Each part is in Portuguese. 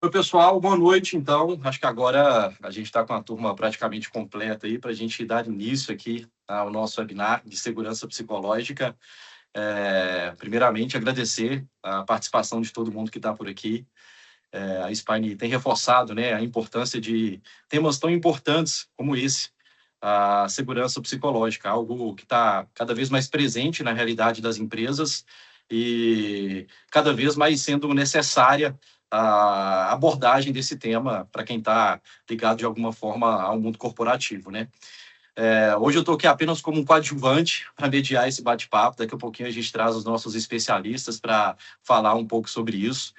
Oi, pessoal, boa noite. Então, acho que agora a gente está com a turma praticamente completa aí para a gente dar início aqui ao nosso webinar de segurança psicológica. Primeiramente, agradecer a participação de todo mundo que está por aqui. A Spine tem reforçado, né, a importância de temas tão importantes como esse, a segurança psicológica, algo que está cada vez mais presente na realidade das empresas e cada vez mais sendo necessária a abordagem desse tema para quem está ligado de alguma forma ao mundo corporativo, né? Hoje eu estou aqui apenas como um coadjuvante para mediar esse bate-papo. Daqui a pouquinho a gente traz os nossos especialistas para falar um pouco sobre isso.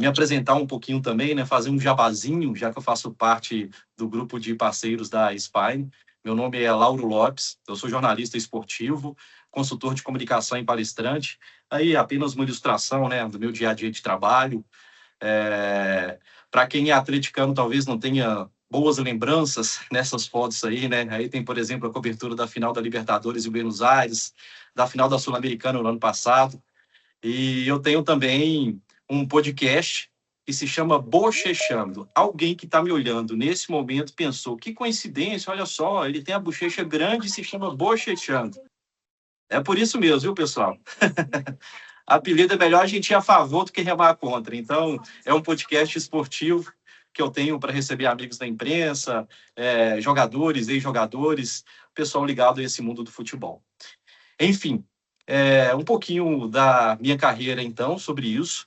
Me apresentar um pouquinho também, né? Fazer um jabazinho, já que eu faço parte do grupo de parceiros da Spine. Meu nome é Lauro Lopes, eu sou jornalista esportivo, consultor de comunicação e palestrante. Aí apenas uma ilustração, né, do meu dia a dia de trabalho. Para quem é atleticano, talvez não tenha boas lembranças nessas fotos aí, né? Aí tem, por exemplo, a cobertura da final da Libertadores em Buenos Aires, da final da Sul-Americana no ano passado. E eu tenho também um podcast que se chama Bochechando. Alguém que está me olhando nesse momento pensou, que coincidência, olha só, ele tem a bochecha grande e se chama Bochechando. É por isso mesmo, viu, pessoal? Apelido é melhor a gente ir a favor do que remar contra. Então, é um podcast esportivo que eu tenho para receber amigos da imprensa, jogadores, ex-jogadores, pessoal ligado a esse mundo do futebol. Enfim, um pouquinho da minha carreira, então, sobre isso.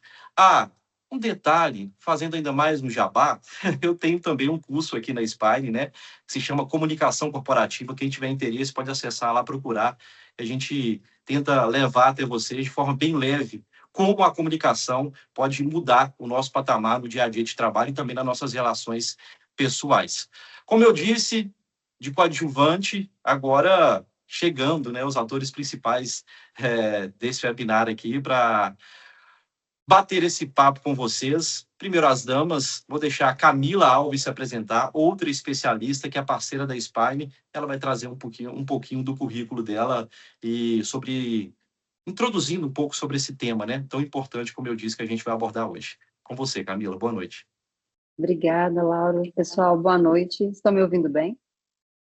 Um detalhe, fazendo ainda mais um jabá, eu tenho também um curso aqui na Spine, né, que se chama Comunicação Corporativa. Quem tiver interesse pode acessar lá, procurar. A gente tenta levar até vocês de forma bem leve como a comunicação pode mudar o nosso patamar no dia a dia de trabalho e também nas nossas relações pessoais. Como eu disse, de coadjuvante, agora chegando, né, os atores principais desse webinar aqui para bater esse papo com vocês. Primeiro as damas, vou deixar a Camila Alves se apresentar, outra especialista que é parceira da Spine. Ela vai trazer um pouquinho do currículo dela e introduzindo um pouco sobre esse tema, né, tão importante como eu disse que a gente vai abordar hoje. Com você, Camila, boa noite. Obrigada, Laura. Pessoal, boa noite. Estão me ouvindo bem?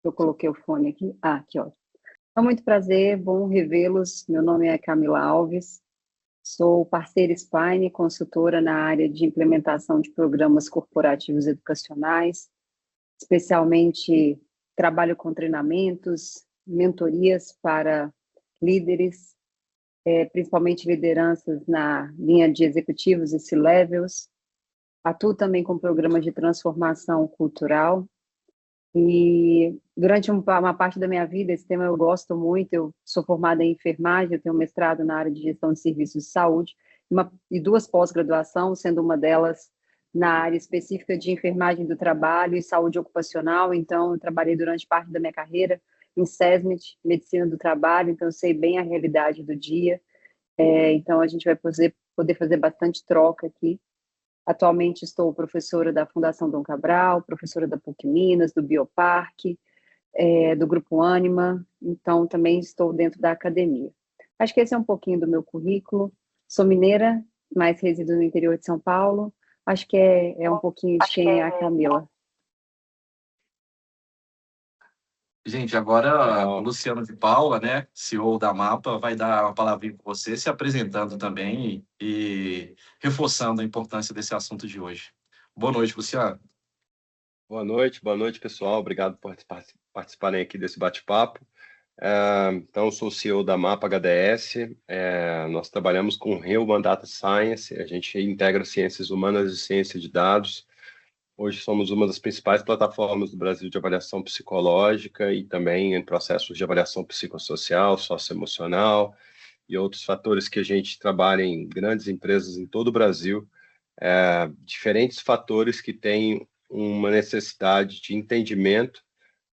Eu coloquei o fone aqui. Que ótimo. É muito prazer, bom revê-los. Meu nome é Camila Alves, sou parceira Spine, consultora na área de implementação de programas corporativos educacionais, especialmente trabalho com treinamentos, mentorias para líderes, principalmente lideranças na linha de executivos e C-levels. Atuo também com programas de transformação cultural. E durante uma parte da minha vida, esse tema eu gosto muito. Eu sou formada em enfermagem, eu tenho um mestrado na área de gestão de serviços de saúde e duas pós-graduação, sendo uma delas na área específica de enfermagem do trabalho e saúde ocupacional. Então, eu trabalhei durante parte da minha carreira em SESMIT, medicina do trabalho, então eu sei bem a realidade do dia. Então, a gente vai poder fazer bastante troca aqui. Atualmente estou professora da Fundação Dom Cabral, professora da PUC Minas, do Bioparque, do Grupo Ânima, então também estou dentro da academia. Acho que esse é um pouquinho do meu currículo. Sou mineira, mas resido no interior de São Paulo. Acho que é um pouquinho de quem é a Camila. Gente, agora o Luciano de Paula, né, CEO da Mapa, vai dar uma palavrinha com você, se apresentando também e reforçando a importância desse assunto de hoje. Boa noite, Luciano. Boa noite, pessoal. Obrigado por participarem aqui desse bate-papo. Então, eu sou o CEO da Mapa HDS. Nós trabalhamos com Human Data Science, a gente integra ciências humanas e ciência de dados. Hoje somos uma das principais plataformas do Brasil de avaliação psicológica e também em processos de avaliação psicossocial, socioemocional e outros fatores que a gente trabalha em grandes empresas em todo o Brasil. Diferentes fatores que têm uma necessidade de entendimento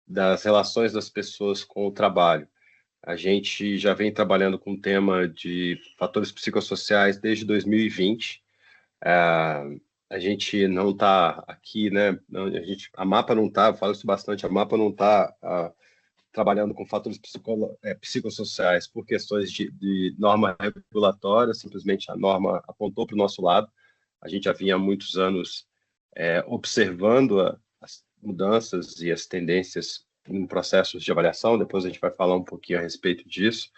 das relações das pessoas com o trabalho. A gente já vem trabalhando com o tema de fatores psicossociais desde 2020. A gente não está aqui, né? A Mapa não está, eu falo isso bastante, a Mapa não está trabalhando com fatores psicossociais por questões de norma regulatória, simplesmente a norma apontou para o nosso lado. A gente já vinha há muitos anos observando as mudanças e as tendências em processos de avaliação, depois a gente vai falar um pouquinho a respeito disso,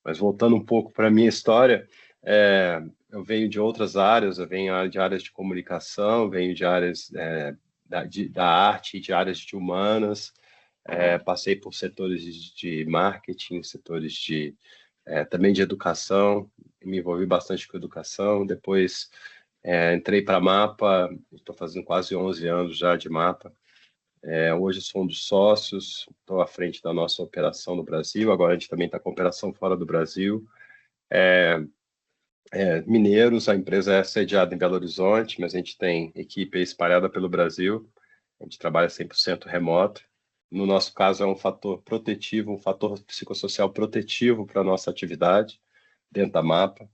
mas voltando um pouco para a minha história, eu venho de outras áreas, eu venho de áreas de comunicação, venho de áreas da arte, de áreas de humanas, passei por setores de marketing, setores também de educação, me envolvi bastante com educação, depois entrei para a Mapa, estou fazendo quase 11 anos já de Mapa. Hoje sou um dos sócios, estou à frente da nossa operação no Brasil, agora a gente também está com operação fora do Brasil. Mineiros, a empresa é sediada em Belo Horizonte, mas a gente tem equipe espalhada pelo Brasil, a gente trabalha 100% remoto. No nosso caso, é um fator protetivo, um fator psicossocial protetivo para a nossa atividade dentro da Mapa.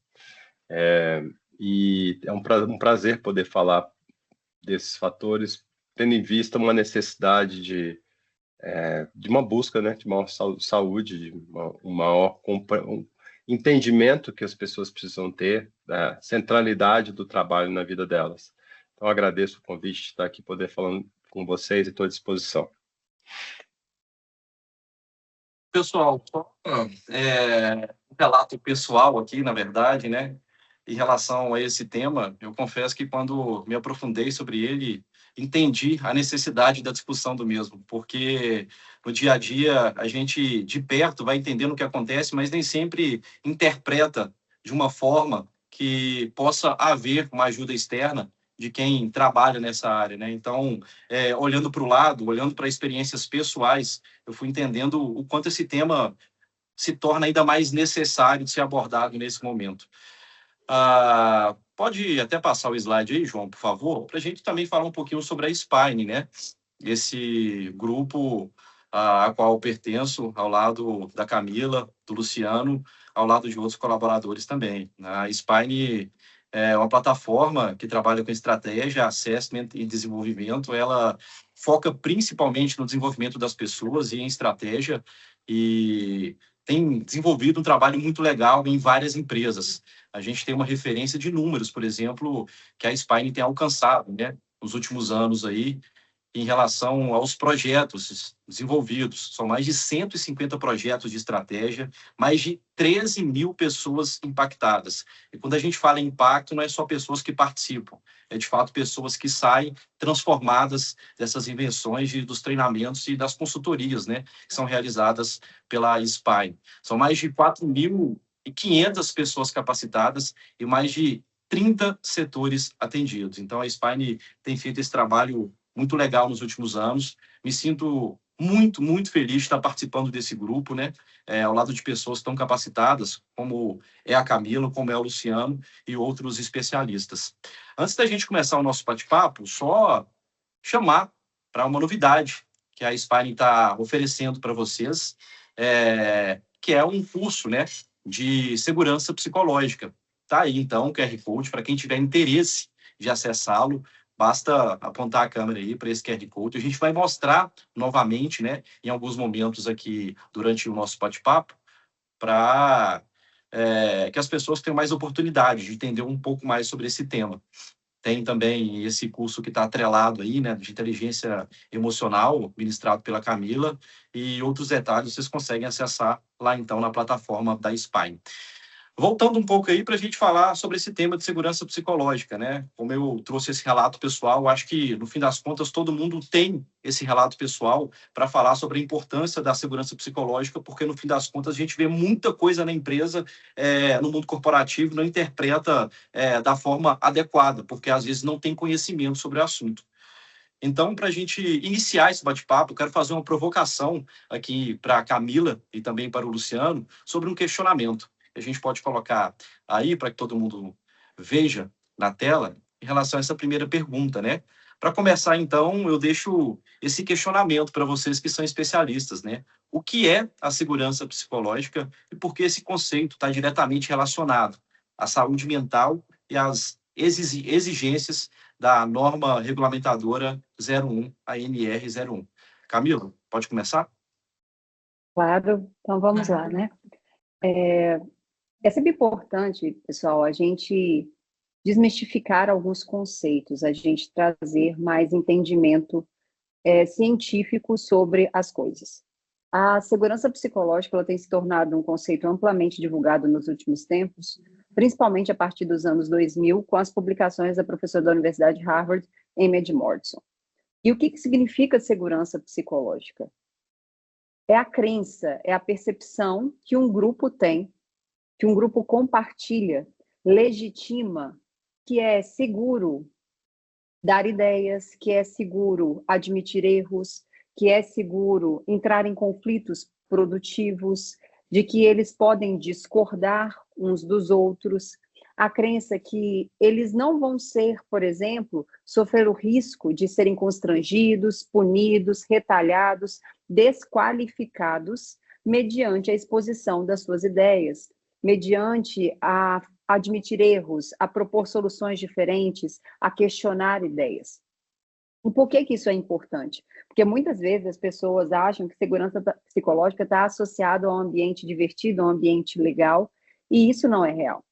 E é um prazer poder falar desses fatores, tendo em vista uma necessidade de uma busca, né, de maior saúde, de um maior entendimento que as pessoas precisam ter da centralidade do trabalho na vida delas. Então, agradeço o convite de estar aqui, poder falar com vocês e estou à disposição. Pessoal, só um relato pessoal aqui, na verdade, né? Em relação a esse tema, eu confesso que quando me aprofundei sobre ele, entendi a necessidade da discussão do mesmo, porque no dia a dia a gente de perto vai entendendo o que acontece, mas nem sempre interpreta de uma forma que possa haver uma ajuda externa de quem trabalha nessa área, né? Então, olhando para o lado, olhando para experiências pessoais, eu fui entendendo o quanto esse tema se torna ainda mais necessário de ser abordado nesse momento. Pode até passar o slide aí, João, por favor, para a gente também falar um pouquinho sobre a Spine, né? Esse grupo a qual eu pertenço, ao lado da Camila, do Luciano, ao lado de outros colaboradores também. A Spine é uma plataforma que trabalha com estratégia, assessment e desenvolvimento. Ela foca principalmente no desenvolvimento das pessoas e em estratégia, e tem desenvolvido um trabalho muito legal em várias empresas. A gente tem uma referência de números, por exemplo, que a Spine tem alcançado, né, nos últimos anos aí, em relação aos projetos desenvolvidos. São mais de 150 projetos de estratégia, mais de 13 mil pessoas impactadas. E quando a gente fala em impacto, não é só pessoas que participam, é de fato pessoas que saem transformadas dessas invenções, dos treinamentos e das consultorias, né, que são realizadas pela Spine. São mais de 4.500 pessoas capacitadas e mais de 30 setores atendidos. Então, a Spine tem feito esse trabalho muito legal nos últimos anos. Me sinto muito, muito feliz de estar participando desse grupo, né? Ao lado de pessoas tão capacitadas, como é a Camila, como é o Luciano e outros especialistas. Antes da gente começar o nosso bate-papo, só chamar para uma novidade que a Spine está oferecendo para vocês, que é um curso, né, de segurança psicológica. Tá aí, então, o QR Code, para quem tiver interesse de acessá-lo, basta apontar a câmera aí para esse QR Code. A gente vai mostrar novamente, né, em alguns momentos aqui durante o nosso bate-papo, para que as pessoas tenham mais oportunidade de entender um pouco mais sobre esse tema. Tem também esse curso que está atrelado aí, né, de inteligência emocional, ministrado pela Camila, e outros detalhes vocês conseguem acessar lá, então, na plataforma da Spine. Voltando um pouco aí para a gente falar sobre esse tema de segurança psicológica, né? Como eu trouxe esse relato pessoal, acho que, no fim das contas, todo mundo tem esse relato pessoal para falar sobre a importância da segurança psicológica, porque, no fim das contas, a gente vê muita coisa na empresa, no mundo corporativo, não interpreta da forma adequada, porque, às vezes, não tem conhecimento sobre o assunto. Então, para a gente iniciar esse bate-papo, eu quero fazer uma provocação aqui para a Camila e também para o Luciano sobre um questionamento. A gente pode colocar aí para que todo mundo veja na tela em relação a essa primeira pergunta, né? Para começar, então, eu deixo esse questionamento para vocês que são especialistas, né? O que é a segurança psicológica e por que esse conceito está diretamente relacionado à saúde mental e às exigências da norma regulamentadora 01, a NR01. Camilo, pode começar? Claro, então vamos lá, né? É sempre importante, pessoal, a gente desmistificar alguns conceitos, a gente trazer mais entendimento científico sobre as coisas. A segurança psicológica ela tem se tornado um conceito amplamente divulgado nos últimos tempos, principalmente a partir dos anos 2000, com as publicações da professora da Universidade de Harvard, Amy Edmondson. E o que significa segurança psicológica? É a crença, é a percepção que um grupo tem, que um grupo compartilha, legitima, que é seguro dar ideias, que é seguro admitir erros, que é seguro entrar em conflitos produtivos, de que eles podem discordar uns dos outros, a crença que eles não vão ser, por exemplo, sofrer o risco de serem constrangidos, punidos, retalhados, desqualificados, mediante a exposição das suas ideias, mediante a admitir erros, a propor soluções diferentes, a questionar ideias. E por que isso é importante? Porque muitas vezes as pessoas acham que segurança psicológica está associada a um ambiente divertido, a um ambiente legal, e isso não é real.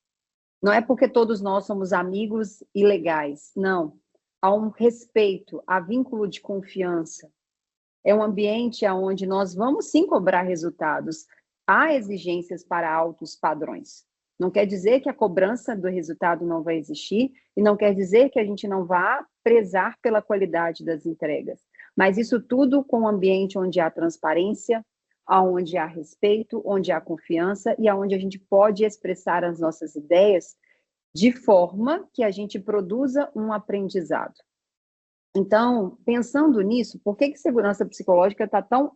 Não é porque todos nós somos amigos e legais, não. Há um respeito, há vínculo de confiança. É um ambiente onde nós vamos sim cobrar resultados. Há exigências para altos padrões. Não quer dizer que a cobrança do resultado não vai existir e não quer dizer que a gente não vá prezar pela qualidade das entregas. Mas isso tudo com um ambiente onde há transparência, onde há respeito, onde há confiança e onde a gente pode expressar as nossas ideias de forma que a gente produza um aprendizado. Então, pensando nisso, por que segurança psicológica está tão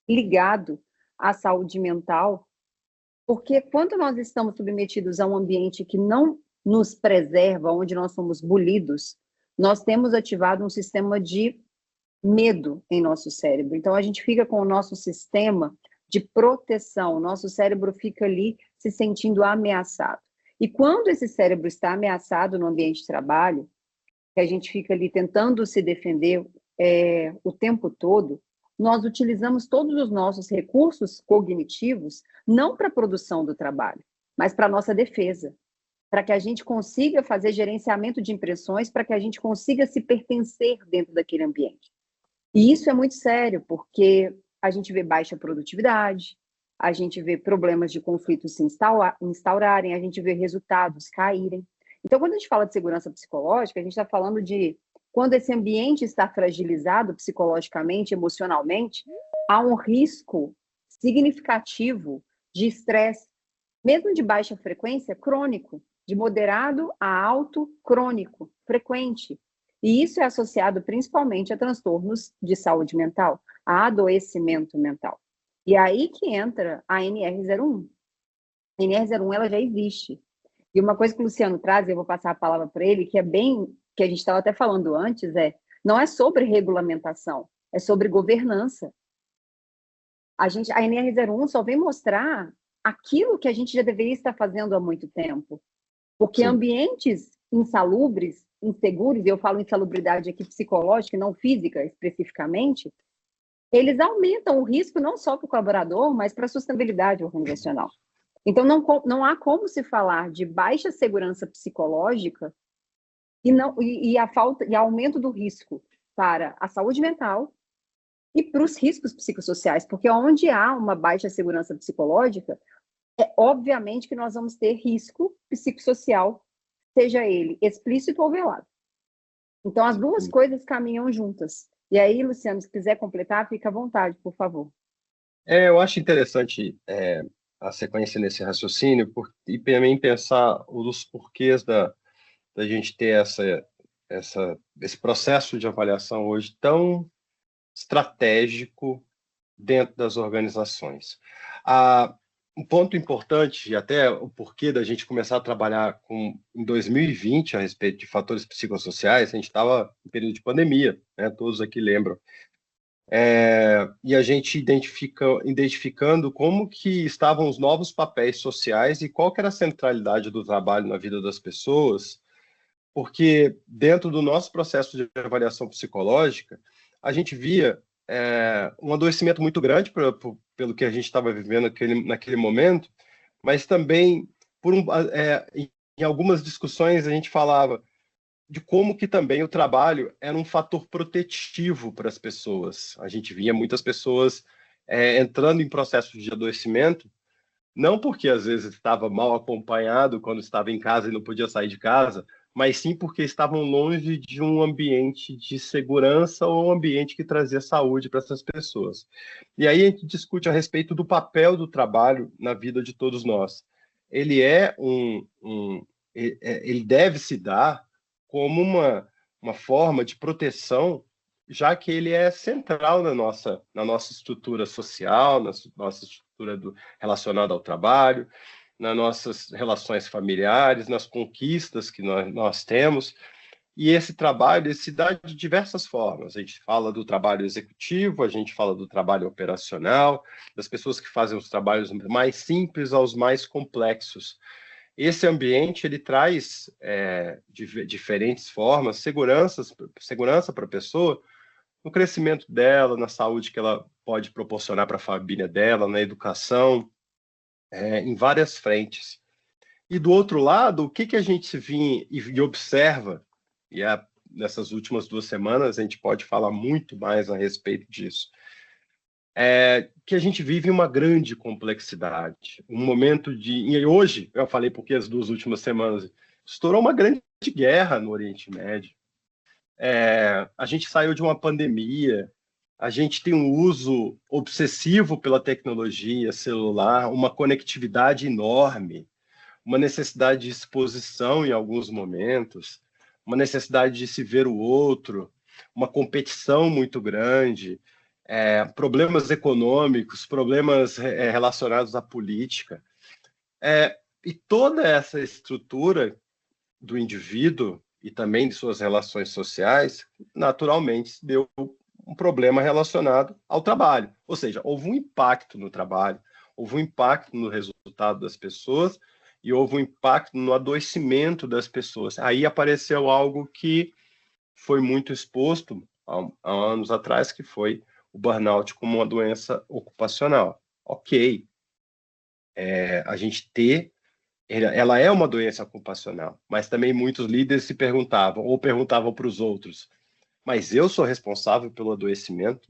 ligado à saúde mental? Porque quando nós estamos submetidos a um ambiente que não nos preserva, onde nós somos bulidos, nós temos ativado um sistema de medo em nosso cérebro. Então, a gente fica com o nosso sistema de proteção, nosso cérebro fica ali se sentindo ameaçado. E quando esse cérebro está ameaçado no ambiente de trabalho, que a gente fica ali tentando se defender o tempo todo, nós utilizamos todos os nossos recursos cognitivos, não para a produção do trabalho, mas para a nossa defesa, para que a gente consiga fazer gerenciamento de impressões, para que a gente consiga se pertencer dentro daquele ambiente. E isso é muito sério, porque a gente vê baixa produtividade, a gente vê problemas de conflitos se instaurarem, a gente vê resultados caírem. Então, quando a gente fala de segurança psicológica, a gente está falando de quando esse ambiente está fragilizado psicologicamente, emocionalmente, há um risco significativo de estresse, mesmo de baixa frequência, crônico, de moderado a alto, crônico, frequente. E isso é associado principalmente a transtornos de saúde mental, a adoecimento mental. E aí que entra a NR01. A NR01 ela já existe. E uma coisa que o Luciano traz, eu vou passar a palavra para ele, que é bem, que a gente estava até falando antes, não é sobre regulamentação, é sobre governança. A NR01 só vem mostrar aquilo que a gente já deveria estar fazendo há muito tempo. Porque sim, ambientes insalubres, inseguros, e eu falo insalubridade aqui psicológica e não física especificamente, eles aumentam o risco não só para o colaborador, mas para a sustentabilidade organizacional. Então, não há como se falar de baixa segurança psicológica e aumento do risco para a saúde mental e para os riscos psicossociais, porque onde há uma baixa segurança psicológica, obviamente que nós vamos ter risco psicossocial, seja ele explícito ou velado. Então, as duas coisas caminham juntas. E aí, Luciano, se quiser completar, fica à vontade, por favor. Eu acho interessante a sequência nesse raciocínio e também pensar os porquês da gente ter esse processo de avaliação hoje tão estratégico dentro das organizações. Um ponto importante, e até o porquê da gente começar a trabalhar em 2020 a respeito de fatores psicossociais, a gente estava em período de pandemia, né? Todos aqui lembram. E a gente identificando como que estavam os novos papéis sociais e qual que era a centralidade do trabalho na vida das pessoas, porque dentro do nosso processo de avaliação psicológica, a gente via um adoecimento muito grande pelo que a gente estava vivendo naquele momento, mas também em algumas discussões a gente falava de como que também o trabalho era um fator protetivo para as pessoas. A gente via muitas pessoas entrando em processos de adoecimento, não porque às vezes estava mal acompanhado quando estava em casa e não podia sair de casa, mas sim porque estavam longe de um ambiente de segurança ou um ambiente que trazia saúde para essas pessoas. E aí a gente discute a respeito do papel do trabalho na vida de todos nós. Ele ele deve se dar como uma forma de proteção, já que ele é central na nossa estrutura social, na nossa estrutura relacionada ao trabalho, nas nossas relações familiares, nas conquistas que nós temos. E esse trabalho ele se dá de diversas formas. A gente fala do trabalho executivo, a gente fala do trabalho operacional, das pessoas que fazem os trabalhos mais simples aos mais complexos. Esse ambiente ele traz de diferentes formas segurança para a pessoa no crescimento dela, na saúde que ela pode proporcionar para a família dela, na educação, em várias frentes. E do outro lado, o que a gente vem e observa, e nessas últimas 2 semanas a gente pode falar muito mais a respeito disso, que a gente vive uma grande complexidade, um momento e hoje, eu falei porque as 2 últimas semanas, estourou uma grande guerra no Oriente Médio, a gente saiu de uma pandemia, a gente tem um uso obsessivo pela tecnologia celular, uma conectividade enorme, uma necessidade de exposição em alguns momentos, uma necessidade de se ver o outro, uma competição muito grande, problemas econômicos, problemas relacionados à política. E toda essa estrutura do indivíduo e também de suas relações sociais, naturalmente, deu um problema relacionado ao trabalho. Ou seja, houve um impacto no trabalho, houve um impacto no resultado das pessoas e houve um impacto no adoecimento das pessoas. Aí apareceu algo que foi muito exposto há anos atrás, que foi o burnout como uma doença ocupacional. Ok, a gente ela é uma doença ocupacional, mas também muitos líderes se perguntavam, ou perguntavam para os outros, mas eu sou responsável pelo adoecimento,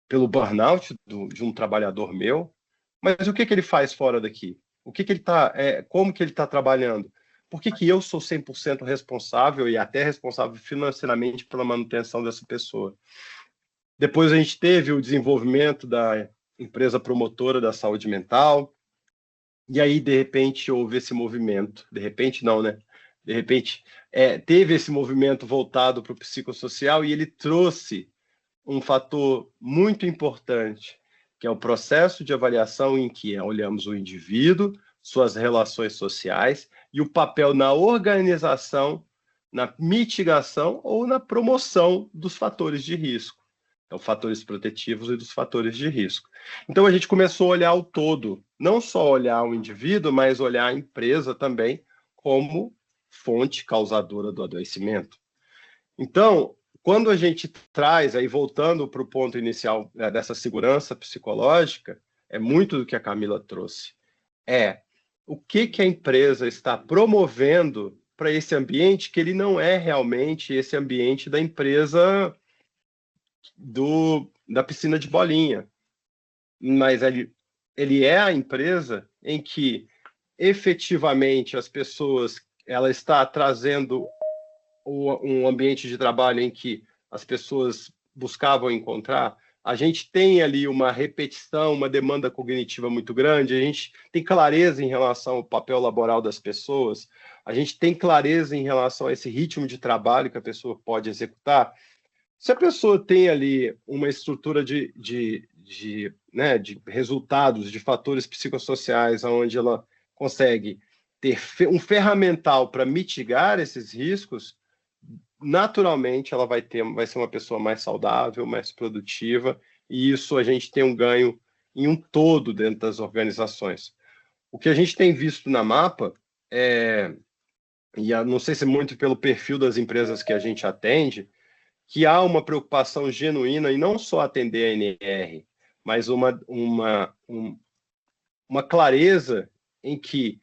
pelo burnout de um trabalhador meu? Mas o que ele faz fora daqui? O que ele tá, como que ele está trabalhando? Por que eu sou 100% responsável e até responsável financeiramente pela manutenção dessa pessoa? Depois a gente teve o desenvolvimento da empresa promotora da saúde mental, e aí, de repente, houve esse movimento. De repente, não, né? De repente, teve esse movimento voltado para o psicossocial e ele trouxe um fator muito importante, que é o processo de avaliação em que olhamos o indivíduo, suas relações sociais e o papel na organização, na mitigação ou na promoção dos fatores de risco. Então, fatores protetivos e dos fatores de risco. Então, a gente começou a olhar o todo, não só olhar o indivíduo, mas olhar a empresa também como fonte causadora do adoecimento. Então, quando a gente traz, aí voltando para o ponto inicial dessa segurança psicológica, é muito do que a Camila trouxe. O que a empresa está promovendo para esse ambiente que ele não é realmente esse ambiente da empresa da piscina de bolinha, mas ele é a empresa em que efetivamente as pessoas, ela está trazendo um ambiente de trabalho em que as pessoas buscavam encontrar. A gente tem ali uma repetição, uma demanda cognitiva muito grande, a gente tem clareza em relação ao papel laboral das pessoas, a gente tem clareza em relação a esse ritmo de trabalho que a pessoa pode executar. Se a pessoa tem ali uma estrutura de resultados, de fatores psicossociais, onde ela consegue ter um ferramental para mitigar esses riscos, naturalmente ela vai ser uma pessoa mais saudável, mais produtiva, e isso a gente tem um ganho em um todo dentro das organizações. O que a gente tem visto na Mapa, e não sei se é muito pelo perfil das empresas que a gente atende, que há uma preocupação genuína em não só atender a NR, mas uma clareza em que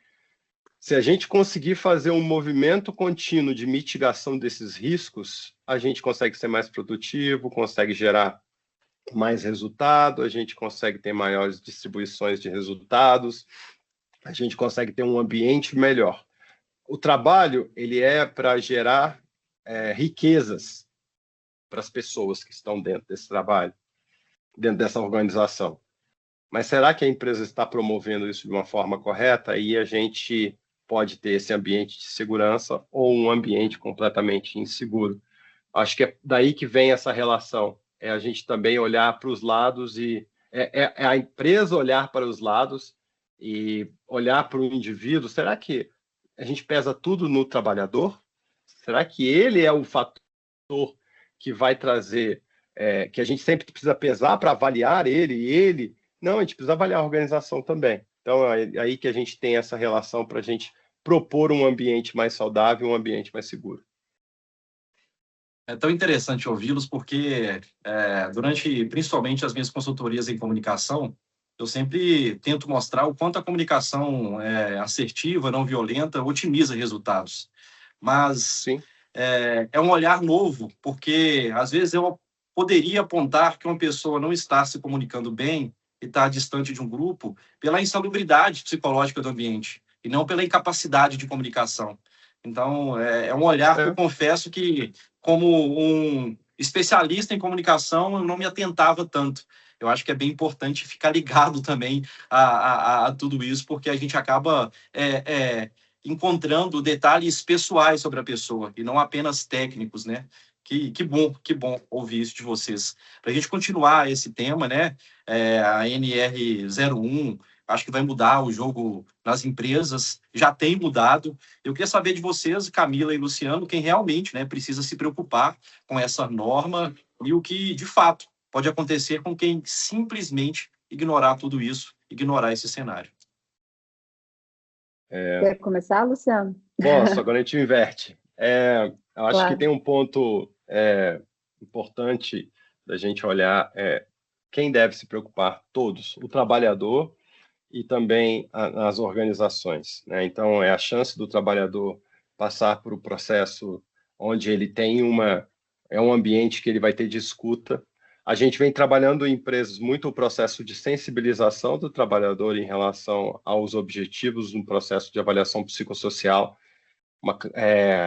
Se a gente conseguir fazer um movimento contínuo de mitigação desses riscos, a gente consegue ser mais produtivo, consegue gerar mais resultado, a gente consegue ter maiores distribuições de resultados, a gente consegue ter um ambiente melhor. O trabalho, ele é para gerar riquezas para as pessoas que estão dentro desse trabalho, dentro dessa organização. Mas será que a empresa está promovendo isso de uma forma correta? Aí a gente pode ter esse ambiente de segurança ou um ambiente completamente inseguro. Acho que é daí que vem essa relação. É a gente também olhar para os lados e é a empresa olhar para os lados e olhar para o indivíduo. Será que a gente pesa tudo no trabalhador? Será que ele é o fator que vai trazer, que a gente sempre precisa pesar para avaliar ele? Não, a gente precisa avaliar a organização também. Então, é aí que a gente tem essa relação para a gente propor um ambiente mais saudável, um ambiente mais seguro. É tão interessante ouvi-los porque, durante, principalmente, as minhas consultorias em comunicação, eu sempre tento mostrar o quanto a comunicação assertiva, não violenta, otimiza resultados. Mas Sim. É um olhar novo, porque, às vezes, eu poderia apontar que uma pessoa não está se comunicando bem e está distante de um grupo pela insalubridade psicológica do ambiente, e não pela incapacidade de comunicação. Então, é um olhar que eu confesso que, como um especialista em comunicação, eu não me atentava tanto. Eu acho que é bem importante ficar ligado também a tudo isso, porque a gente acaba encontrando detalhes pessoais sobre a pessoa, e não apenas técnicos, né? Que bom ouvir isso de vocês. Para a gente continuar esse tema, né? A NR01, acho que vai mudar o jogo nas empresas, já tem mudado. Eu queria saber de vocês, Camila e Luciano, quem realmente, né, precisa se preocupar com essa norma e o que, de fato, pode acontecer com quem simplesmente ignorar tudo isso, ignorar esse cenário. Quer começar, Luciano? Posso, agora a gente inverte. Eu acho Claro. que tem um ponto importante da gente olhar, quem deve se preocupar? Todos, o trabalhador e também as organizações, né? Então, é a chance do trabalhador passar por um processo onde ele tem um ambiente que ele vai ter de escuta. A gente vem trabalhando em empresas muito o processo de sensibilização do trabalhador em relação aos objetivos no processo de avaliação psicossocial.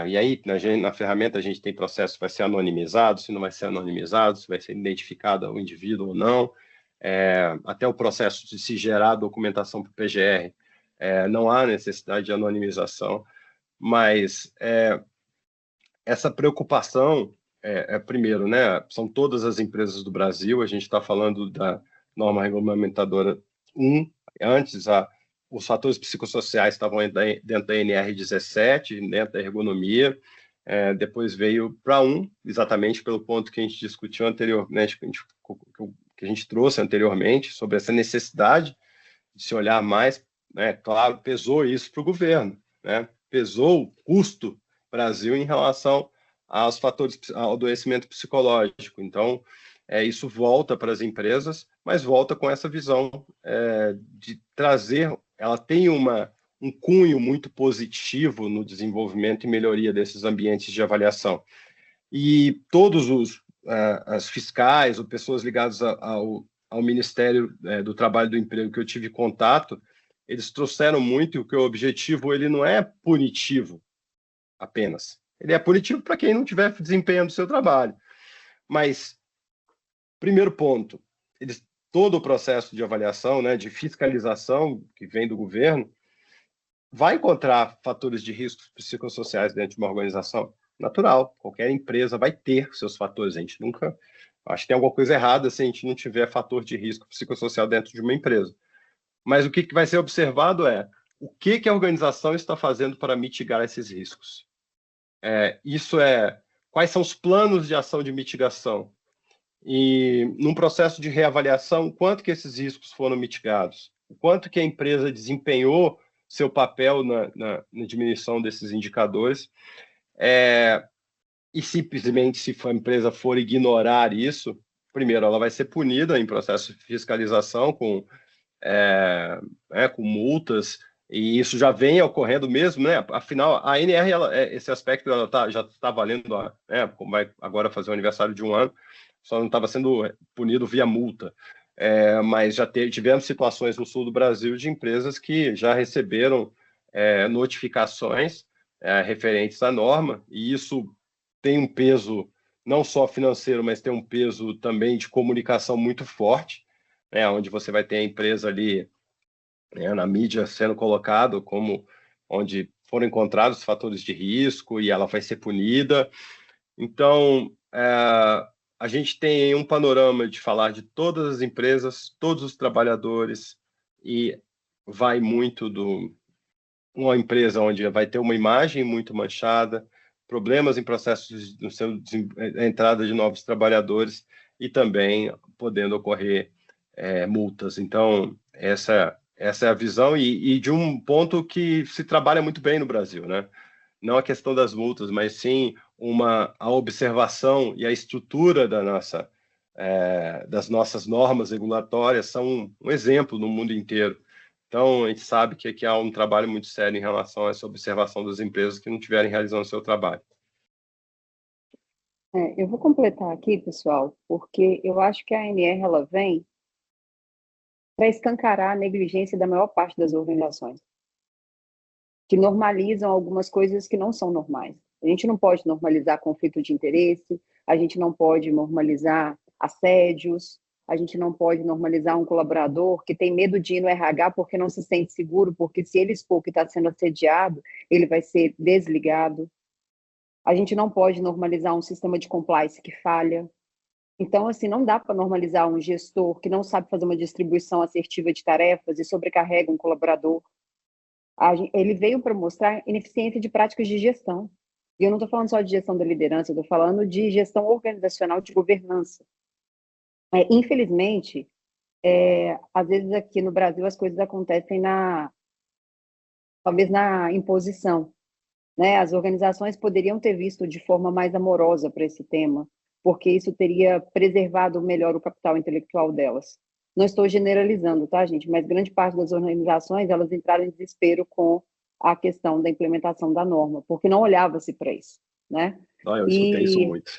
E aí, na ferramenta, a gente tem processo, vai ser anonimizado, se não vai ser anonimizado, se vai ser identificado o indivíduo ou não, até o processo de se gerar documentação para o PGR, não há necessidade de anonimização, mas essa preocupação, primeiro, né, são todas as empresas do Brasil, a gente está falando da norma regulamentadora 1, antes os fatores psicossociais estavam dentro da NR17, dentro da ergonomia, depois veio para 1, exatamente pelo ponto que a gente discutiu anteriormente, que a gente trouxe anteriormente, sobre essa necessidade de se olhar mais, né? Claro, pesou isso para o governo, né? Pesou o custo Brasil em relação aos fatores, ao adoecimento psicológico. Então, isso volta para as empresas, mas volta com essa visão de trazer, ela tem um cunho muito positivo no desenvolvimento e melhoria desses ambientes de avaliação. E todos as fiscais ou pessoas ligadas ao Ministério do Trabalho e do Emprego que eu tive contato, eles trouxeram muito que o objetivo ele não é punitivo apenas. Ele é punitivo para quem não estiver desempenhando o seu trabalho. Mas, primeiro ponto, todo o processo de avaliação, né, de fiscalização que vem do governo, vai encontrar fatores de risco psicossociais dentro de uma organização. Natural, qualquer empresa vai ter seus fatores. A gente nunca... Acho que tem alguma coisa errada se a gente não tiver fator de risco psicossocial dentro de uma empresa. Mas o que vai ser observado é o que a organização está fazendo para mitigar esses riscos. Quais são os planos de ação de mitigação? E, num processo de reavaliação, o quanto que esses riscos foram mitigados? O quanto que a empresa desempenhou seu papel na diminuição desses indicadores? E simplesmente, se a empresa for ignorar isso, primeiro, ela vai ser punida em processo de fiscalização com multas E isso já vem ocorrendo mesmo, né? Afinal, a ANR, esse aspecto já está valendo, né? Como vai agora fazer o aniversário de 1 ano, só não estava sendo punido via multa. Mas já tivemos situações no sul do Brasil de empresas que já receberam notificações referentes à norma, e isso tem um peso não só financeiro, mas tem um peso também de comunicação muito forte, né? Onde você vai ter a empresa ali na mídia sendo colocado como onde foram encontrados fatores de risco e ela vai ser punida. Então, a gente tem um panorama de falar de todas as empresas, todos os trabalhadores, e vai muito uma empresa onde vai ter uma imagem muito manchada, problemas em processos no seu entrada de novos trabalhadores e também podendo ocorrer multas. Então, essa é a visão e de um ponto que se trabalha muito bem no Brasil, né? Não a questão das multas, mas sim a observação e a estrutura das nossas normas regulatórias são um exemplo no mundo inteiro. Então, a gente sabe que aqui há um trabalho muito sério em relação a essa observação das empresas que não estiverem realizando o seu trabalho. Eu vou completar aqui, pessoal, porque eu acho que a ANR ela vem para escancarar a negligência da maior parte das organizações, que normalizam algumas coisas que não são normais. A gente não pode normalizar conflito de interesse, a gente não pode normalizar assédios, a gente não pode normalizar um colaborador que tem medo de ir no RH porque não se sente seguro, porque se ele expor que está sendo assediado, ele vai ser desligado. A gente não pode normalizar um sistema de compliance que falha. Então, assim, não dá para normalizar um gestor que não sabe fazer uma distribuição assertiva de tarefas e sobrecarrega um colaborador. Ele veio para mostrar ineficiência de práticas de gestão. E eu não estou falando só de gestão da liderança, eu estou falando de gestão organizacional de governança. Infelizmente, às vezes aqui no Brasil as coisas acontecem talvez na imposição, né? As organizações poderiam ter visto de forma mais amorosa para esse tema, porque isso teria preservado melhor o capital intelectual delas. Não estou generalizando, tá, gente? Mas grande parte das organizações, elas entraram em desespero com a questão da implementação da norma, porque não olhava-se para isso, né? Eu escutei isso muito.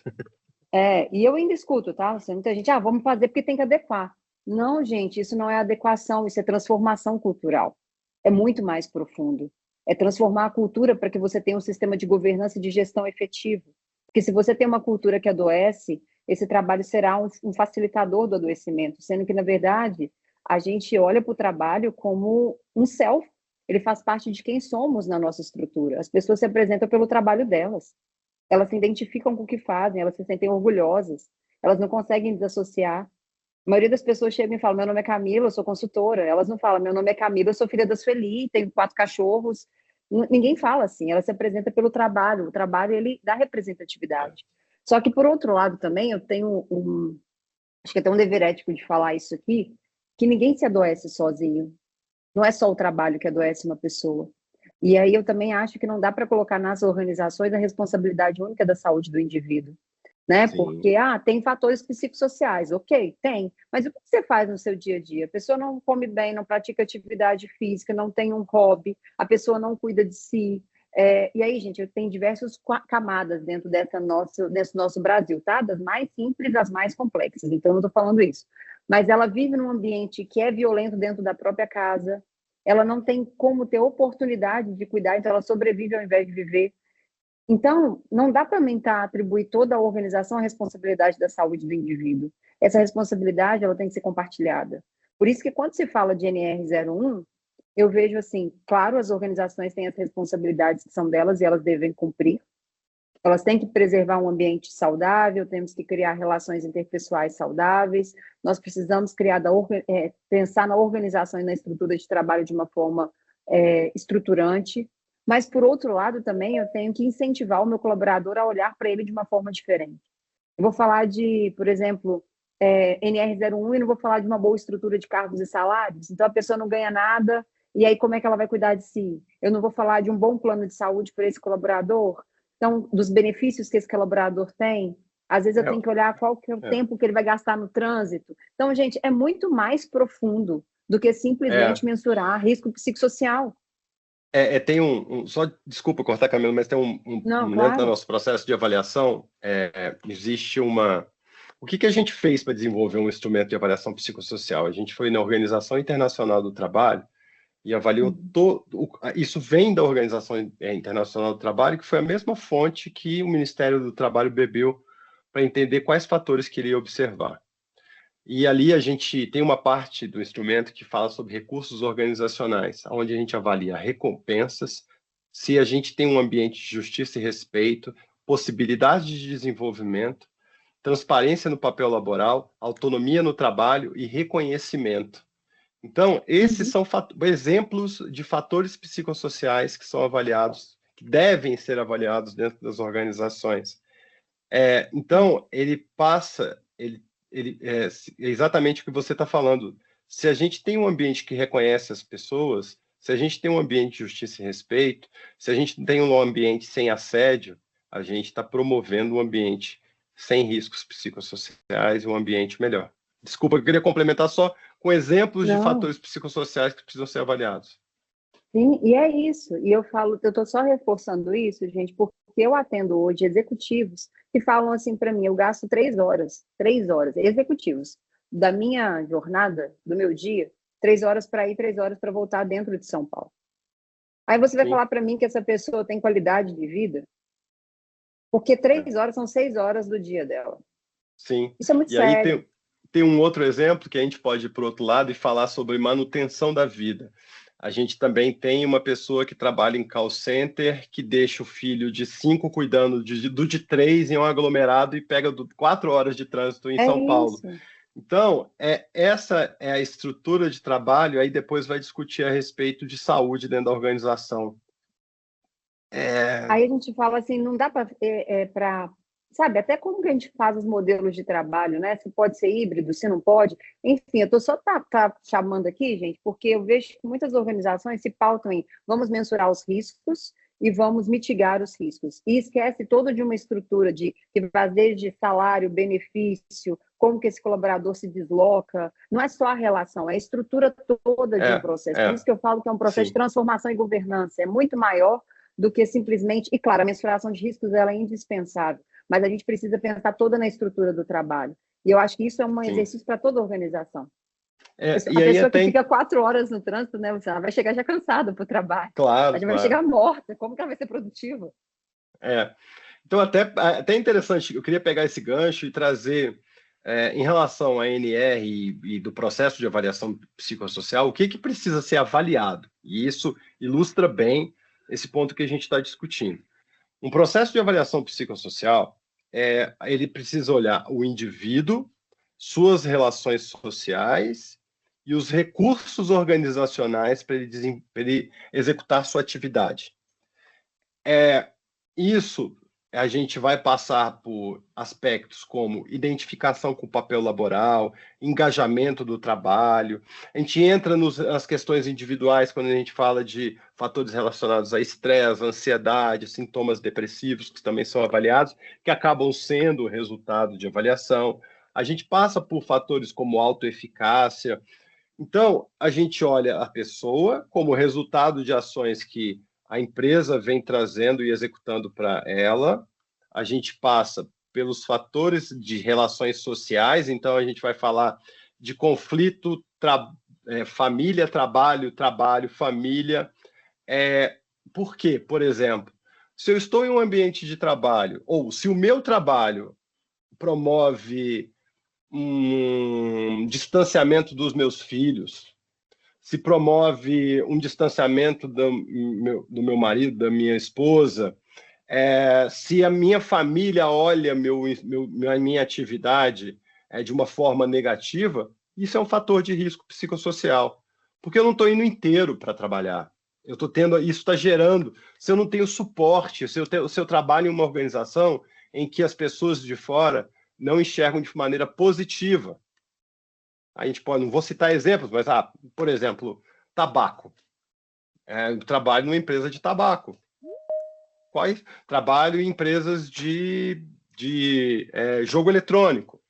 E eu ainda escuto, tá? Muita gente, vamos fazer porque tem que adequar. Não, gente, isso não é adequação, isso é transformação cultural. É muito mais profundo. É transformar a cultura para que você tenha um sistema de governança e de gestão efetivo. Porque se você tem uma cultura que adoece, esse trabalho será um facilitador do adoecimento, sendo que, na verdade, a gente olha para o trabalho como um self. Ele faz parte de quem somos na nossa estrutura. As pessoas se apresentam pelo trabalho delas. Elas se identificam com o que fazem, elas se sentem orgulhosas, elas não conseguem desassociar. A maioria das pessoas chegam e falam, meu nome é Camila, eu sou consultora. Elas não falam, meu nome é Camila, eu sou filha da Sueli, tenho 4 cachorros. Ninguém fala assim, ela se apresenta pelo trabalho. O trabalho, ele dá representatividade. Só que, por outro lado, também, eu tenho acho que até um dever ético de falar isso aqui, que ninguém se adoece sozinho. Não é só o trabalho que adoece uma pessoa. E aí eu também acho que não dá para colocar nas organizações a responsabilidade única da saúde do indivíduo, né? Sim. Porque, tem fatores psicossociais, ok, tem, mas o que você faz no seu dia a dia? A pessoa não come bem, não pratica atividade física, não tem um hobby, a pessoa não cuida de si. E aí, gente, tem diversas camadas dentro desse nosso Brasil, tá? Das mais simples às mais complexas, então eu não estou falando isso. Mas ela vive num ambiente que é violento dentro da própria casa, ela não tem como ter oportunidade de cuidar, então ela sobrevive ao invés de viver. Então, não dá para tentar atribuir toda a organização a responsabilidade da saúde do indivíduo. Essa responsabilidade ela tem que ser compartilhada. Por isso que quando se fala de NR01, eu vejo assim, claro, as organizações têm as responsabilidades que são delas e elas devem cumprir. Elas têm que preservar um ambiente saudável, temos que criar relações interpessoais saudáveis, nós precisamos pensar na organização e na estrutura de trabalho de uma forma estruturante, mas, por outro lado, também eu tenho que incentivar o meu colaborador a olhar para ele de uma forma diferente. Eu vou falar de, por exemplo, NR01 e não vou falar de uma boa estrutura de cargos e salários, então a pessoa não ganha nada, e aí como é que ela vai cuidar de si? Eu não vou falar de um bom plano de saúde para esse colaborador, então, dos benefícios que esse colaborador tem, às vezes eu tenho que olhar qual que é o tempo que ele vai gastar no trânsito. Então, gente, é muito mais profundo do que simplesmente mensurar risco psicossocial. Tem só desculpa cortar, Camilo, mas tem Não, dentro do claro. nosso processo de avaliação, existe uma... O que a gente fez para desenvolver um instrumento de avaliação psicossocial? A gente foi na Organização Internacional do Trabalho e avaliou Uhum. isso vem da Organização Internacional do Trabalho, que foi a mesma fonte que o Ministério do Trabalho bebeu para entender quais fatores queria observar. E ali a gente tem uma parte do instrumento que fala sobre recursos organizacionais, onde a gente avalia recompensas, se a gente tem um ambiente de justiça e respeito, possibilidade de desenvolvimento, transparência no papel laboral, autonomia no trabalho e reconhecimento. Então, esses são exemplos de fatores psicossociais que são avaliados, que devem ser avaliados dentro das organizações. Então, é exatamente o que você está falando. Se a gente tem um ambiente que reconhece as pessoas, se a gente tem um ambiente de justiça e respeito, se a gente tem um ambiente sem assédio, a gente está promovendo um ambiente sem riscos psicossociais e um ambiente melhor. Desculpa, eu queria complementar só com exemplos de Não, fatores psicossociais que precisam ser avaliados. sim, e é isso. E eu estou só reforçando isso, gente, porque eu atendo hoje executivos que falam assim para mim, eu gasto 3 horas, executivos, da minha jornada, do meu dia, 3 horas para ir, 3 horas para voltar dentro de São Paulo. Aí você vai Sim, falar para mim que essa pessoa tem qualidade de vida? Porque 3 horas são 6 horas do dia dela. sim. Isso é muito E aí sério. tem um outro exemplo que a gente pode ir para o outro lado e falar sobre manutenção da vida. A gente também tem uma pessoa que trabalha em call center, que deixa o filho de 5 cuidando do de 3 em um aglomerado e pega 4 horas de trânsito em É São Paulo. isso. Então, essa é a estrutura de trabalho, aí depois vai discutir a respeito de saúde dentro da organização. Aí a gente fala assim, não dá para, sabe, até como que a gente faz os modelos de trabalho, né? Se pode ser híbrido, se não pode. Enfim, eu estou só chamando aqui, gente, porque eu vejo que muitas organizações se pautam em vamos mensurar os riscos e vamos mitigar os riscos. E esquece toda de uma estrutura que vai desde salário, benefício, como que esse colaborador se desloca. Não é só a relação, é a estrutura toda de um processo. Por isso que eu falo que é um processo de Sim, transformação e governança. É muito maior do que simplesmente... E, claro, a mensuração de riscos ela é indispensável, mas a gente precisa pensar toda na estrutura do trabalho. E eu acho que isso é um sim. exercício para toda organização. E A aí pessoa que fica 4 horas no trânsito, né, ela vai chegar já cansada para o trabalho. claro, Ela já vai claro. chegar morta. Como que ela vai ser produtiva? Então, até interessante, eu queria pegar esse gancho e trazer, em relação à NR e do processo de avaliação psicossocial, o que precisa ser avaliado. E isso ilustra bem esse ponto que a gente está discutindo. Um processo de avaliação psicossocial, ele precisa olhar o indivíduo, suas relações sociais e os recursos organizacionais para ele executar sua atividade. Isso a gente vai passar por aspectos como identificação com o papel laboral, engajamento do trabalho. A gente entra nas questões individuais quando a gente fala de fatores relacionados a estresse, ansiedade, sintomas depressivos, que também são avaliados, que acabam sendo o resultado de avaliação. A gente passa por fatores como autoeficácia. Então, a gente olha a pessoa como resultado de ações que a empresa vem trazendo e executando para ela. A gente passa pelos fatores de relações sociais, então a gente vai falar de conflito, família, trabalho, trabalho, família. Por quê? Por exemplo, se eu estou em um ambiente de trabalho, ou se o meu trabalho promove um distanciamento dos meus filhos, se promove um distanciamento do meu marido, da minha esposa, se a minha família olha a minha atividade de uma forma negativa, isso é um fator de risco psicossocial, porque eu não estou indo inteiro para trabalhar. Eu estou tendo, isso está gerando. Se eu não tenho suporte, se eu trabalho em uma organização em que as pessoas de fora não enxergam de maneira positiva. A gente pode, não vou citar exemplos, mas, por exemplo, tabaco. Eu trabalho numa empresa de tabaco. Trabalho em empresas de jogo eletrônico.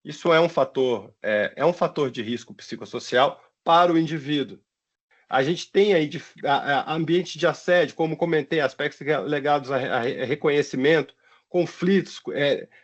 Isso é um fator de risco psicossocial para o indivíduo. A gente tem aí ambiente de assédio, como comentei, aspectos ligados a reconhecimento, conflitos,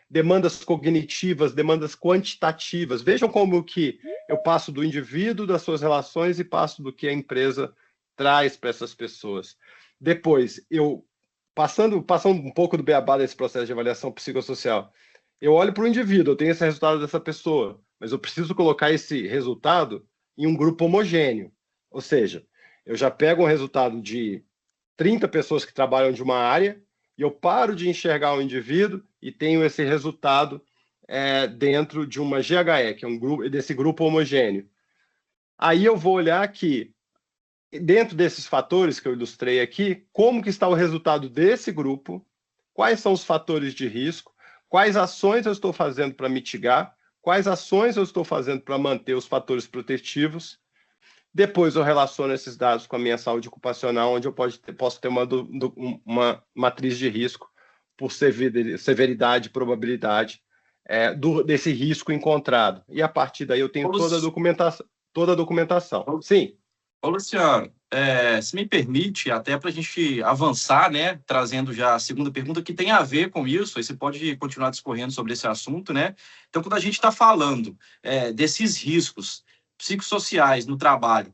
demandas cognitivas, demandas quantitativas. Vejam como que eu passo do indivíduo, das suas relações, e passo do que a empresa traz para essas pessoas. Depois, eu passando um pouco do beabá desse processo de avaliação psicossocial, eu olho para o indivíduo, eu tenho esse resultado dessa pessoa, mas eu preciso colocar esse resultado em um grupo homogêneo. Ou seja, eu já pego um resultado de 30 pessoas que trabalham de uma área e eu paro de enxergar o indivíduo e tenho esse resultado dentro de uma GHE, que é um grupo, desse grupo homogêneo. Aí eu vou olhar aqui, dentro desses fatores que eu ilustrei aqui, como que está o resultado desse grupo, quais são os fatores de risco, quais ações eu estou fazendo para mitigar, quais ações eu estou fazendo para manter os fatores protetivos. Depois eu relaciono esses dados com a minha saúde ocupacional, onde eu posso ter uma matriz de risco por severidade e probabilidade desse risco encontrado. E a partir daí eu tenho toda a documentação. Sim. Ô, Luciano, se me permite, até para a gente avançar, né, trazendo já a segunda pergunta, que tem a ver com isso, aí você pode continuar discorrendo sobre esse assunto, né? Então, quando a gente está falando desses riscos psicossociais no trabalho,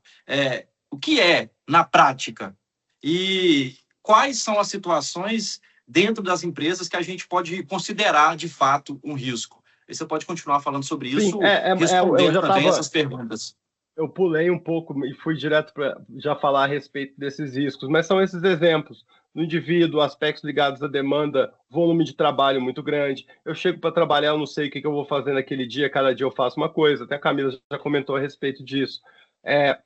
o que é na prática? E quais são as situações dentro das empresas que a gente pode considerar, de fato, um risco? Aí você pode continuar falando sobre isso, respondendo também essas perguntas. Eu pulei um pouco e fui direto para já falar a respeito desses riscos, mas são esses exemplos. No indivíduo, aspectos ligados à demanda, volume de trabalho muito grande. Eu chego para trabalhar, eu não sei o que eu vou fazer naquele dia, cada dia eu faço uma coisa. Até a Camila já comentou a respeito disso.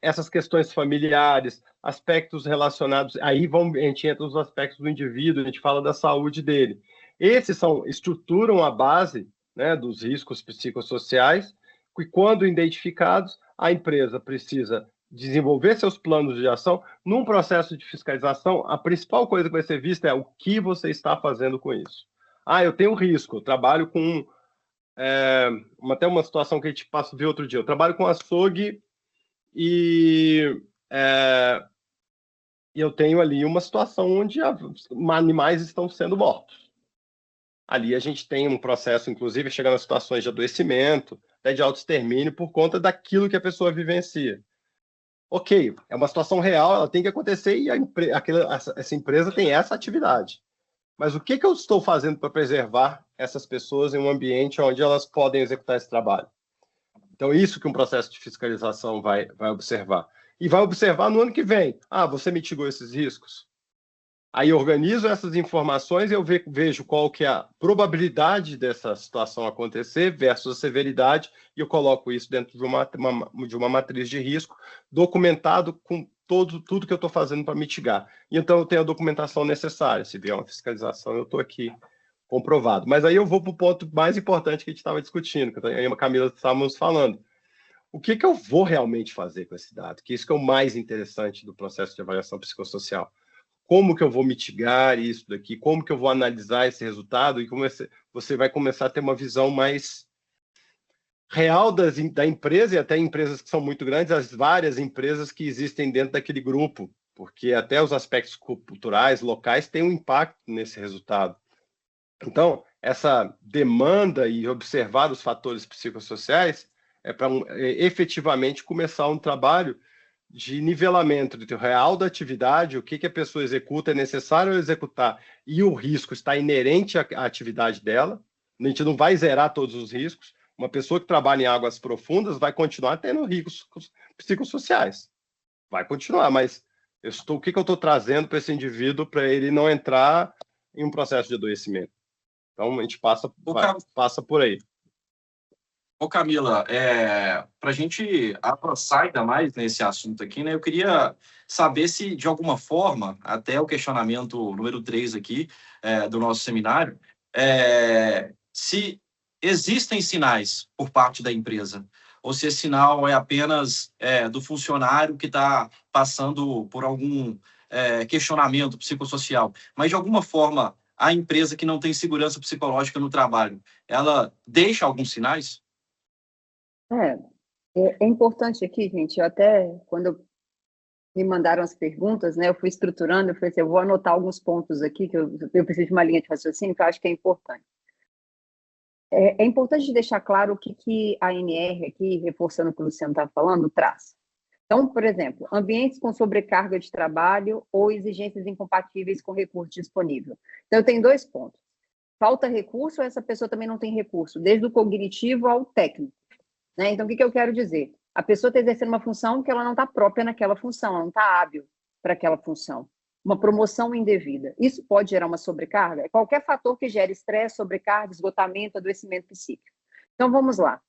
Essas questões familiares, aspectos relacionados, aí a gente entra nos aspectos do indivíduo, a gente fala da saúde dele. Esses estruturam a base, né, dos riscos psicossociais, e quando identificados, a empresa precisa desenvolver seus planos de ação. Num processo de fiscalização, a principal coisa que vai ser vista é o que você está fazendo com isso. Eu tenho risco, eu trabalho com... até uma situação que a gente viu outro dia. Eu trabalho com açougue e eu tenho ali uma situação onde animais estão sendo mortos. Ali a gente tem um processo, inclusive, chegando a situações de adoecimento, até de autoextermínio, por conta daquilo que a pessoa vivencia. Ok, é uma situação real, ela tem que acontecer e essa empresa tem essa atividade. Mas o que eu estou fazendo para preservar essas pessoas em um ambiente onde elas podem executar esse trabalho? Então, isso que um processo de fiscalização vai observar. E vai observar no ano que vem. Você mitigou esses riscos? Aí eu organizo essas informações e eu vejo qual que é a probabilidade dessa situação acontecer versus a severidade, e eu coloco isso dentro de uma matriz de risco, documentado com tudo que eu estou fazendo para mitigar. E então eu tenho a documentação necessária. Se vier uma fiscalização, eu estou aqui comprovado. Mas aí eu vou para o ponto mais importante que a gente estava discutindo, que eu e a Camila estávamos falando. O que eu vou realmente fazer com esse dado? Que isso que é o mais interessante do processo de avaliação psicossocial. Como que eu vou mitigar isso daqui? Como que eu vou analisar esse resultado? E como você vai começar a ter uma visão mais real da empresa, e até empresas que são muito grandes, as várias empresas que existem dentro daquele grupo, porque até os aspectos culturais, locais, têm um impacto nesse resultado. Então, essa demanda e observar os fatores psicossociais é para efetivamente começar um trabalho de nivelamento do real da atividade, o que a pessoa executa, é necessário executar, e o risco está inerente à atividade dela. A gente não vai zerar todos os riscos. Uma pessoa que trabalha em águas profundas vai continuar tendo riscos psicossociais. Vai continuar, mas o que eu estou trazendo para esse indivíduo para ele não entrar em um processo de adoecimento? Então, a gente passa por aí. Ô, Camila, para a gente avançar ainda mais nesse assunto aqui, né, eu queria saber se, de alguma forma, até o questionamento número 3 aqui do nosso seminário, se existem sinais por parte da empresa, ou se esse sinal é apenas do funcionário que está passando por algum questionamento psicossocial, mas, de alguma forma, a empresa que não tem segurança psicológica no trabalho, ela deixa alguns sinais? É importante aqui, gente, eu até, quando eu me mandaram as perguntas, né? Eu fui estruturando, eu falei assim, eu vou anotar alguns pontos aqui, que eu preciso de uma linha de raciocínio, que eu acho que é importante. É importante deixar claro o que a ANR aqui, reforçando o que o Luciano está falando, traz. Então, por exemplo, ambientes com sobrecarga de trabalho ou exigências incompatíveis com recurso disponível. Então, eu tenho 2 pontos. Falta recurso ou essa pessoa também não tem recurso, desde o cognitivo ao técnico, né? Então, o que eu quero dizer? A pessoa está exercendo uma função que ela não está própria naquela função, ela não está hábil para aquela função. Uma promoção indevida. Isso pode gerar uma sobrecarga? É qualquer fator que gere estresse, sobrecarga, esgotamento, adoecimento psíquico. Então, vamos lá.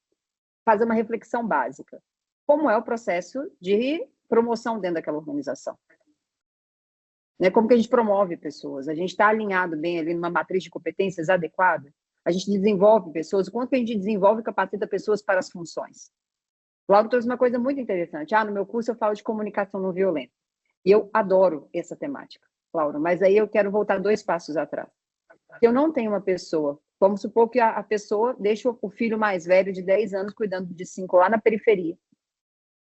Fazer uma reflexão básica. Como é o processo de promoção dentro daquela organização? Né? Como que a gente promove pessoas? A gente está alinhado bem ali numa matriz de competências adequada? A gente desenvolve pessoas? Quanto que a gente desenvolve e capacita pessoas para as funções? Laura trouxe uma coisa muito interessante. No meu curso eu falo de comunicação não violenta. E eu adoro essa temática, Laura, mas aí eu quero voltar 2 passos atrás. Se eu não tenho uma pessoa, vamos supor que a pessoa deixa o filho mais velho de 10 anos cuidando de 5 lá na periferia.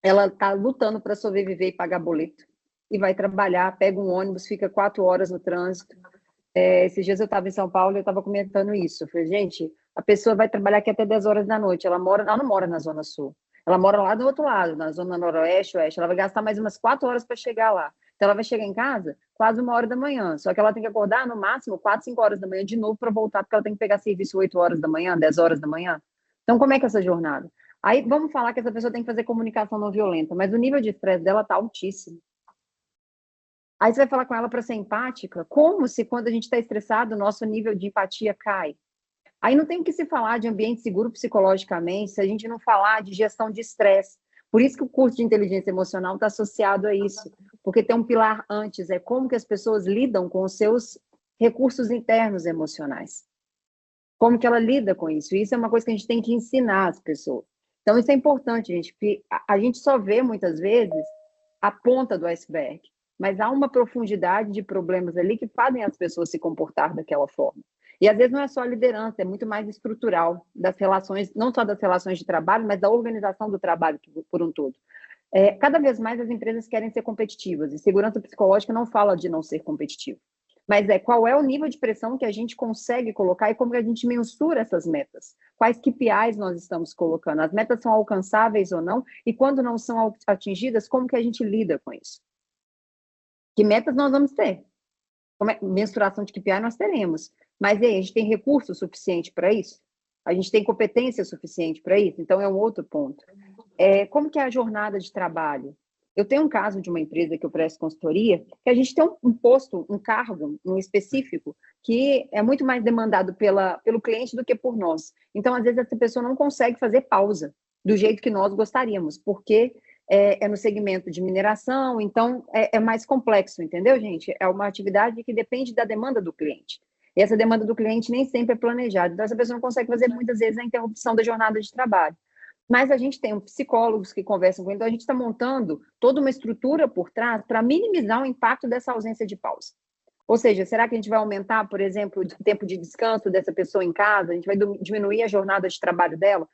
Ela está lutando para sobreviver e pagar boleto. E vai trabalhar, pega um ônibus, fica 4 horas no trânsito. Esses dias eu estava em São Paulo e eu estava comentando isso. Eu falei, gente, a pessoa vai trabalhar aqui até 10 horas da noite. Ela não mora na Zona Sul. Ela mora lá do outro lado, na Zona Noroeste, Oeste. Ela vai gastar mais umas 4 horas para chegar lá. Então, ela vai chegar em casa quase 1 hora da manhã. Só que ela tem que acordar, no máximo, 4, 5 horas da manhã de novo para voltar, porque ela tem que pegar serviço 8 horas da manhã, 10 horas da manhã. Então, como é que é essa jornada? Aí, vamos falar que essa pessoa tem que fazer comunicação não violenta, mas o nível de estresse dela está altíssimo. Aí você vai falar com ela para ser empática, como se quando a gente está estressado, o nosso nível de empatia cai. Aí não tem que se falar de ambiente seguro psicologicamente se a gente não falar de gestão de estresse. Por isso que o curso de inteligência emocional está associado a isso, porque tem um pilar antes, é como que as pessoas lidam com os seus recursos internos emocionais. Como que ela lida com isso? Isso é uma coisa que a gente tem que ensinar as pessoas. Então, isso é importante, gente, porque a gente só vê, muitas vezes, a ponta do iceberg, mas há uma profundidade de problemas ali que fazem as pessoas se comportar daquela forma. E, às vezes, não é só a liderança, é muito mais estrutural das relações, não só das relações de trabalho, mas da organização do trabalho por um todo. Cada vez mais as empresas querem ser competitivas, e segurança psicológica não fala de não ser competitivo. Mas qual é o nível de pressão que a gente consegue colocar e como que a gente mensura essas metas? Quais KPIs nós estamos colocando? As metas são alcançáveis ou não? E quando não são atingidas, como que a gente lida com isso? Que metas nós vamos ter? Mensuração de KPI nós teremos. Mas aí, a gente tem recurso suficiente para isso? A gente tem competência suficiente para isso? Então, é um outro ponto. Como que é a jornada de trabalho? Eu tenho um caso de uma empresa que eu presto consultoria, que a gente tem um posto, um cargo, um específico, que é muito mais demandado pelo cliente do que por nós. Então, às vezes, essa pessoa não consegue fazer pausa do jeito que nós gostaríamos, porque é no segmento de mineração, então é mais complexo, entendeu, gente? É uma atividade que depende da demanda do cliente. E essa demanda do cliente nem sempre é planejada. Então, essa pessoa não consegue fazer, muitas vezes, a interrupção da jornada de trabalho. Mas a gente tem psicólogos que conversam com ele, então a gente está montando toda uma estrutura por trás para minimizar o impacto dessa ausência de pausa. Ou seja, será que a gente vai aumentar, por exemplo, o tempo de descanso dessa pessoa em casa? A gente vai diminuir a jornada de trabalho dela?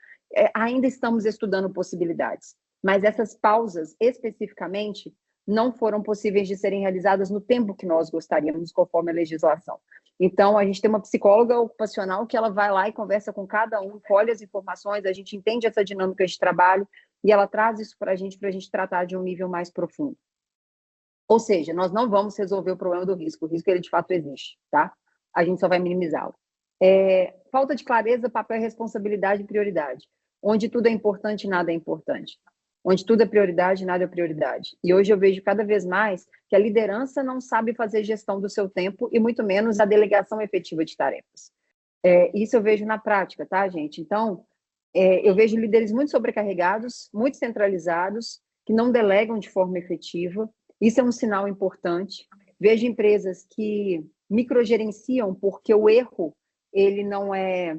Ainda estamos estudando possibilidades. Mas essas pausas, especificamente, não foram possíveis de serem realizadas no tempo que nós gostaríamos, conforme a legislação. Então, a gente tem uma psicóloga ocupacional que ela vai lá e conversa com cada um, colhe as informações, a gente entende essa dinâmica de trabalho e ela traz isso para a gente tratar de um nível mais profundo. Ou seja, nós não vamos resolver o problema do risco. O risco, ele de fato existe, tá? A gente só vai minimizá-lo. Falta de clareza, papel, responsabilidade e prioridade. Onde tudo é importante, nada é importante. Onde tudo é prioridade, nada é prioridade. E hoje eu vejo cada vez mais que a liderança não sabe fazer gestão do seu tempo e muito menos a delegação efetiva de tarefas. Isso eu vejo na prática, tá, gente? Então, eu vejo líderes muito sobrecarregados, muito centralizados, que não delegam de forma efetiva. Isso é um sinal importante. Vejo empresas que microgerenciam porque o erro, ele não é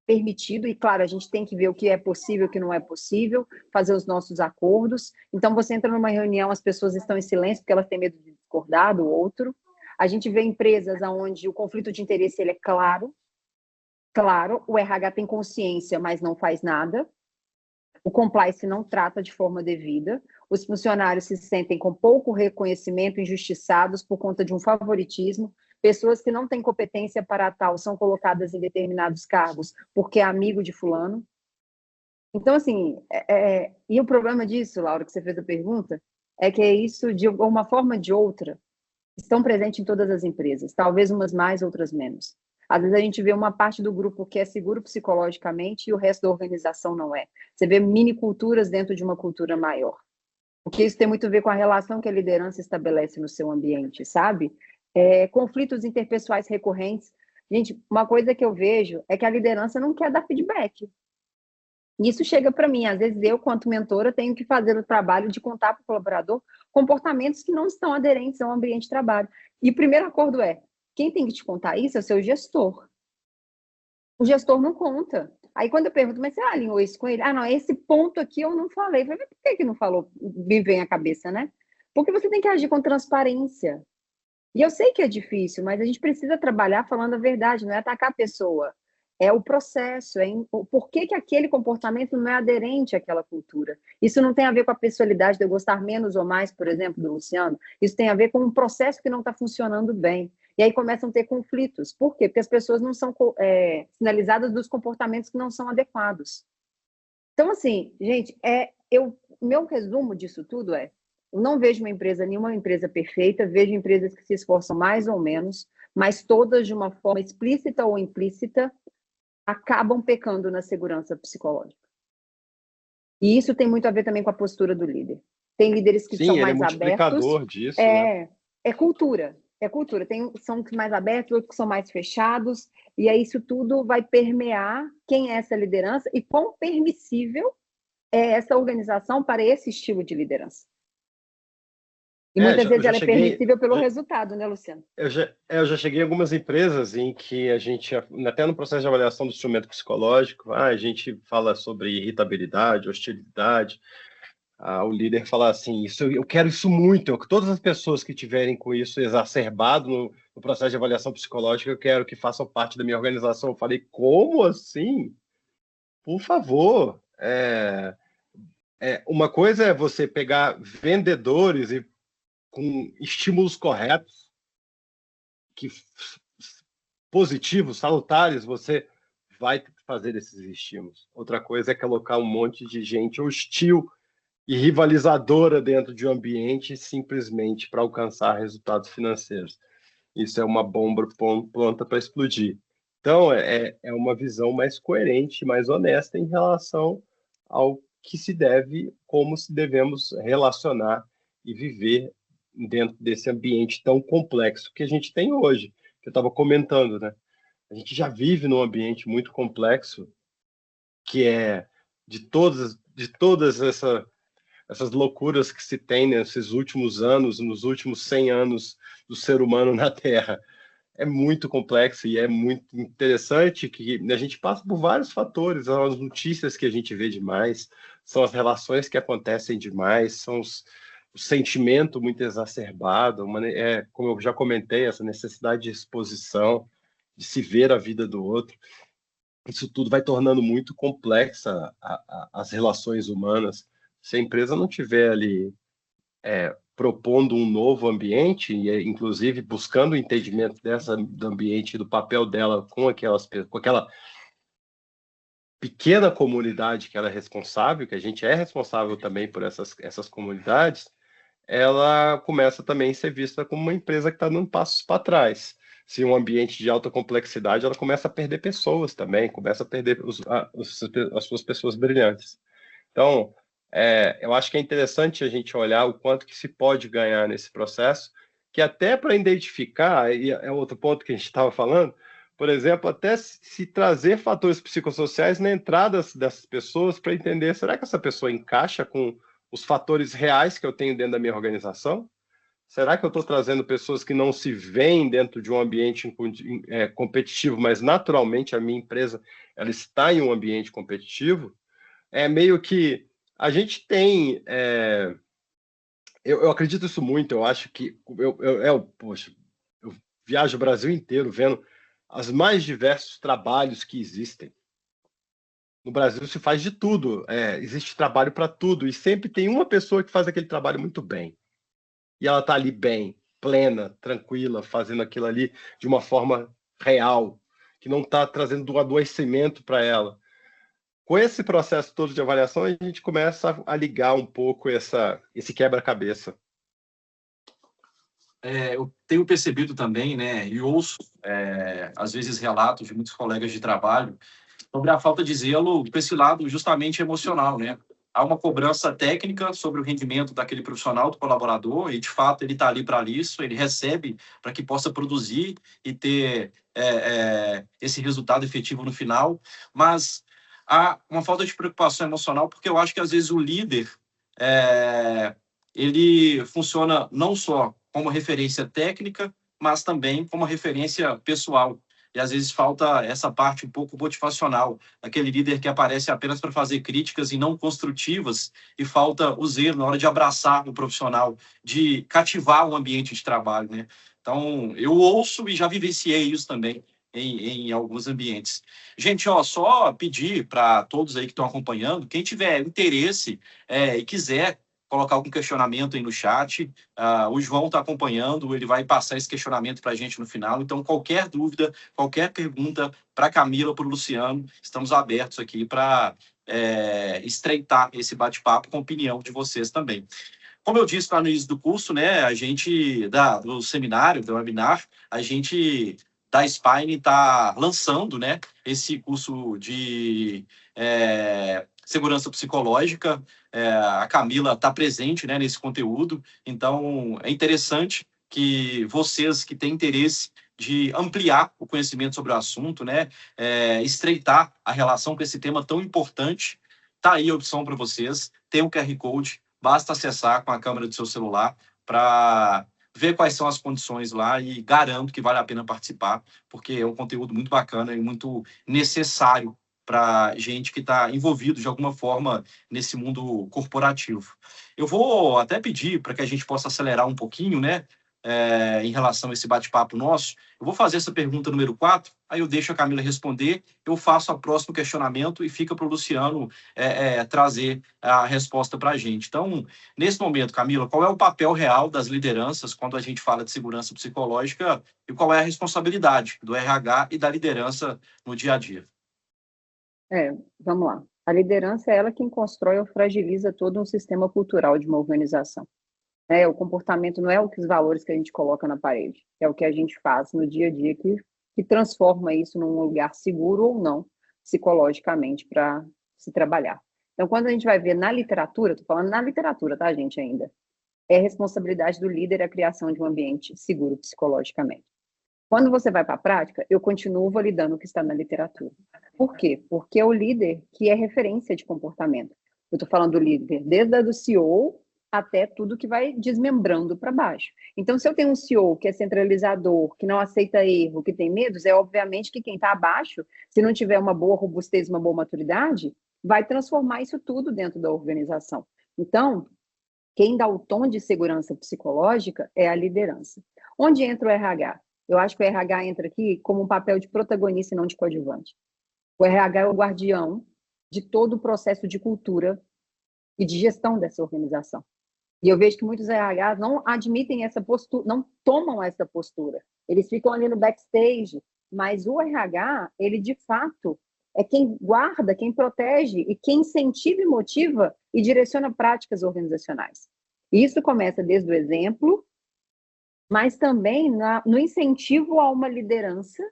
permitido, e claro, a gente tem que ver o que é possível e o que não é possível, fazer os nossos acordos. Então, você entra numa reunião, as pessoas estão em silêncio porque elas têm medo de discordar do outro. A gente vê empresas onde o conflito de interesse ele é claro, o RH tem consciência, mas não faz nada. O compliance não trata de forma devida, os funcionários se sentem com pouco reconhecimento, injustiçados por conta de um favoritismo, pessoas que não têm competência para tal são colocadas em determinados cargos porque é amigo de fulano. Então, assim, e o problema disso, Laura, que você fez a pergunta, é que isso, de uma forma ou de outra, estão presentes em todas as empresas, talvez umas mais, outras menos. Às vezes a gente vê uma parte do grupo que é seguro psicologicamente e o resto da organização não é. Você vê mini culturas dentro de uma cultura maior. Porque isso tem muito a ver com a relação que a liderança estabelece no seu ambiente, sabe? Conflitos interpessoais recorrentes. Gente, uma coisa que eu vejo é que a liderança não quer dar feedback. Isso chega para mim. Às vezes eu, quanto mentora, tenho que fazer o trabalho de contar para o colaborador comportamentos que não estão aderentes ao ambiente de trabalho. E o primeiro acordo é, quem tem que te contar isso é o seu gestor. O gestor não conta. Aí quando eu pergunto, mas você alinhou isso com ele? Ah, não, esse ponto aqui eu não falei. Eu falei, por que não falou? Me vem à cabeça, né? Porque você tem que agir com transparência. E eu sei que é difícil, mas a gente precisa trabalhar falando a verdade, não é atacar a pessoa. É o processo, por que aquele comportamento não é aderente àquela cultura. Isso não tem a ver com a pessoalidade de eu gostar menos ou mais, por exemplo, do Luciano. Isso tem a ver com um processo que não está funcionando bem. E aí começam a ter conflitos. Por quê? Porque as pessoas não são sinalizadas dos comportamentos que não são adequados. Então, assim, gente, meu resumo disso tudo eu não vejo nenhuma empresa perfeita, vejo empresas que se esforçam mais ou menos, mas todas, de uma forma explícita ou implícita, acabam pecando na segurança psicológica. E isso tem muito a ver também com a postura do líder. Tem líderes que são mais abertos. Sim, ele é multiplicador disso, né? É cultura. São mais abertos, outros que são mais fechados, e aí isso tudo vai permear quem é essa liderança e quão permissível é essa organização para esse estilo de liderança. E muitas vezes ela é permissível pelo resultado, né, Luciano? Eu já cheguei em algumas empresas em que a gente, até no processo de avaliação do instrumento psicológico, a gente fala sobre irritabilidade, hostilidade. O líder fala assim, eu quero isso muito, todas as pessoas que tiverem com isso exacerbado no processo de avaliação psicológica, eu quero que façam parte da minha organização. Eu falei, como assim? Por favor. Uma coisa é você pegar vendedores e com estímulos corretos, positivos, salutares, você vai fazer esses estímulos. Outra coisa é colocar um monte de gente hostil e rivalizadora dentro de um ambiente simplesmente para alcançar resultados financeiros. Isso é uma bomba pronta para explodir. Então, é uma visão mais coerente, mais honesta em relação ao que se deve, como se devemos relacionar e viver dentro desse ambiente tão complexo que a gente tem hoje, que eu estava comentando, né? A gente já vive num ambiente muito complexo, que é de todas essas loucuras que se tem nesses últimos anos, nos últimos 100 anos do ser humano na Terra. É muito complexo e é muito interessante que a gente passa por vários fatores, são as notícias que a gente vê demais, são as relações que acontecem demais, são o sentimento muito exacerbado, como eu já comentei, essa necessidade de exposição, de se ver a vida do outro. Isso tudo vai tornando muito complexa as relações humanas. Se a empresa não tiver ali propondo um novo ambiente, e inclusive buscando o entendimento do ambiente, do papel dela com aquela pequena comunidade que ela é responsável, que a gente é responsável também por essas comunidades, ela começa também a ser vista como uma empresa que está dando passos para trás. Se um ambiente de alta complexidade, ela começa a perder pessoas também, começa a perder as suas pessoas brilhantes. Então, eu acho que é interessante a gente olhar o quanto que se pode ganhar nesse processo, que até para identificar, e é outro ponto que a gente estava falando, por exemplo, até se trazer fatores psicossociais na entrada dessas pessoas para entender, será que essa pessoa encaixa com os fatores reais que eu tenho dentro da minha organização? Será que eu estou trazendo pessoas que não se veem dentro de um ambiente competitivo, mas naturalmente a minha empresa ela está em um ambiente competitivo? É meio que a gente tem... eu acredito isso muito, eu acho que... Poxa, eu viajo o Brasil inteiro vendo os mais diversos trabalhos que existem. No Brasil se faz de tudo, existe trabalho para tudo, e sempre tem uma pessoa que faz aquele trabalho muito bem. E ela está ali bem, plena, tranquila, fazendo aquilo ali de uma forma real, que não está trazendo um adoecimento para ela. Com esse processo todo de avaliação, a gente começa a ligar um pouco esse quebra-cabeça. Eu tenho percebido também, né, e ouço, às vezes, relatos de muitos colegas de trabalho sobre a falta de zelo com esse lado justamente emocional, né? Há uma cobrança técnica sobre o rendimento daquele profissional, do colaborador, e de fato ele está ali para isso, ele recebe para que possa produzir e ter esse resultado efetivo no final, mas há uma falta de preocupação emocional, porque eu acho que às vezes o líder ele funciona não só como referência técnica, mas também como referência pessoal. E às vezes falta essa parte um pouco motivacional, aquele líder que aparece apenas para fazer críticas e não construtivas, e falta o zelo na hora de abraçar o profissional, de cativar o ambiente de trabalho, né? Então, eu ouço e já vivenciei isso também em alguns ambientes. Gente, ó, só pedir para todos aí que estão acompanhando, quem tiver interesse e quiser colocar algum questionamento aí no chat. O João está acompanhando, ele vai passar esse questionamento para a gente no final. Então, qualquer dúvida, qualquer pergunta para a Camila ou para o Luciano, estamos abertos aqui para estreitar esse bate-papo com a opinião de vocês também. Como eu disse lá no início do curso, né, a gente, do seminário, do webinar, a gente da Spine está lançando, né, esse curso de segurança psicológica. A Camila está presente, né, nesse conteúdo, então é interessante que vocês que têm interesse de ampliar o conhecimento sobre o assunto, né, estreitar a relação com esse tema tão importante, tá aí a opção para vocês, tem um QR Code, basta acessar com a câmera do seu celular para ver quais são as condições lá, e garanto que vale a pena participar, porque é um conteúdo muito bacana e muito necessário para gente que está envolvido de alguma forma nesse mundo corporativo. Eu vou até pedir para que a gente possa acelerar um pouquinho, né, em relação a esse bate-papo nosso. Eu vou fazer essa pergunta número 4, aí eu deixo a Camila responder, eu faço o próximo questionamento e fica para o Luciano trazer a resposta para a gente. Então, nesse momento, Camila, qual é o papel real das lideranças quando a gente fala de segurança psicológica e qual é a responsabilidade do RH e da liderança no dia a dia? Vamos lá. A liderança é ela quem constrói ou fragiliza todo um sistema cultural de uma organização. O comportamento não é os valores que a gente coloca na parede, é o que a gente faz no dia a dia que transforma isso num lugar seguro ou não, psicologicamente, para se trabalhar. Então, quando a gente vai ver na literatura, estou falando na literatura, tá, gente, ainda, é responsabilidade do líder a criação de um ambiente seguro psicologicamente. Quando você vai para a prática, eu continuo validando o que está na literatura. Por quê? Porque é o líder que é referência de comportamento. Eu estou falando do líder desde a do CEO até tudo que vai desmembrando para baixo. Então, se eu tenho um CEO que é centralizador, que não aceita erro, que tem medos, é obviamente que quem está abaixo, se não tiver uma boa robustez, uma boa maturidade, vai transformar isso tudo dentro da organização. Então, quem dá o tom de segurança psicológica é a liderança. Onde entra o RH? Eu acho que o RH entra aqui como um papel de protagonista e não de coadjuvante. O RH é o guardião de todo o processo de cultura e de gestão dessa organização. E eu vejo que muitos RHs não admitem essa postura, não tomam essa postura. Eles ficam ali no backstage, mas o RH, ele de fato é quem guarda, quem protege e quem incentiva e motiva e direciona práticas organizacionais. E isso começa desde o exemplo, mas também no incentivo a uma liderança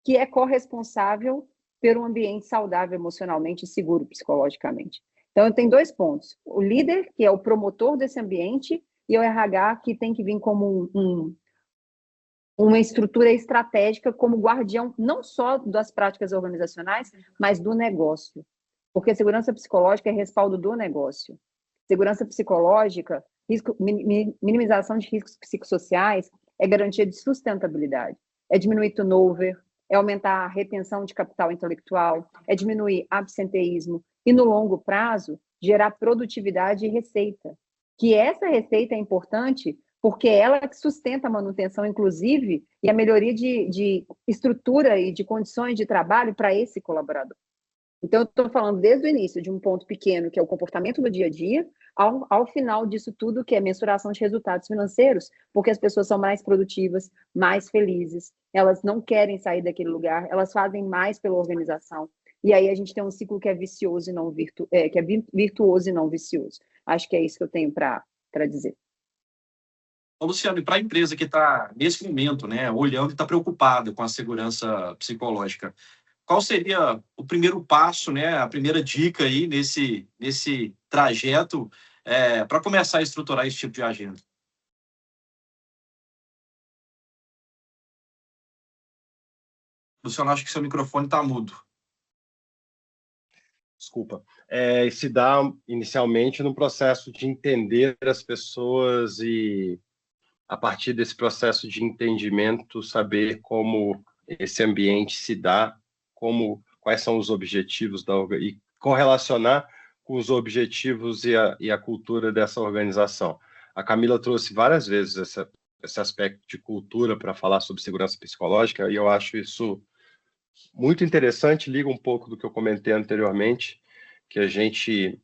que é corresponsável por um ambiente saudável emocionalmente e seguro psicologicamente. Então, eu tenho 2 pontos. O líder, que é o promotor desse ambiente, e o RH, que tem que vir como uma estrutura estratégica, como guardião, não só das práticas organizacionais, mas do negócio. Porque segurança psicológica é respaldo do negócio. Segurança psicológica, minimização de riscos psicossociais, é garantia de sustentabilidade. É diminuir turnover, é aumentar a retenção de capital intelectual, é diminuir absenteísmo e, no longo prazo, gerar produtividade e receita. Que essa receita é importante porque é ela que sustenta a manutenção, inclusive, e a melhoria de estrutura e de condições de trabalho para esse colaborador. Então, eu estou falando desde o início de um ponto pequeno, que é o comportamento do dia a dia, ao final disso tudo, que é mensuração de resultados financeiros, porque as pessoas são mais produtivas, mais felizes, elas não querem sair daquele lugar, elas fazem mais pela organização. E aí a gente tem um ciclo que é vicioso e não virtuoso e não vicioso. Acho que é isso que eu tenho para dizer. Ô, Luciano, e para a empresa que está, nesse momento, né, olhando e está preocupada com a segurança psicológica, qual seria o primeiro passo, né, a primeira dica aí nesse trajeto para começar a estruturar esse tipo de agenda? Luciano, acho que seu microfone está mudo. Desculpa. Se dá inicialmente no processo de entender as pessoas e, a partir desse processo de entendimento, saber como esse ambiente se dá, quais são os objetivos e correlacionar com os objetivos e a cultura dessa organização. A Camila trouxe várias vezes esse aspecto de cultura para falar sobre segurança psicológica, e eu acho isso muito interessante, liga um pouco do que eu comentei anteriormente, que a gente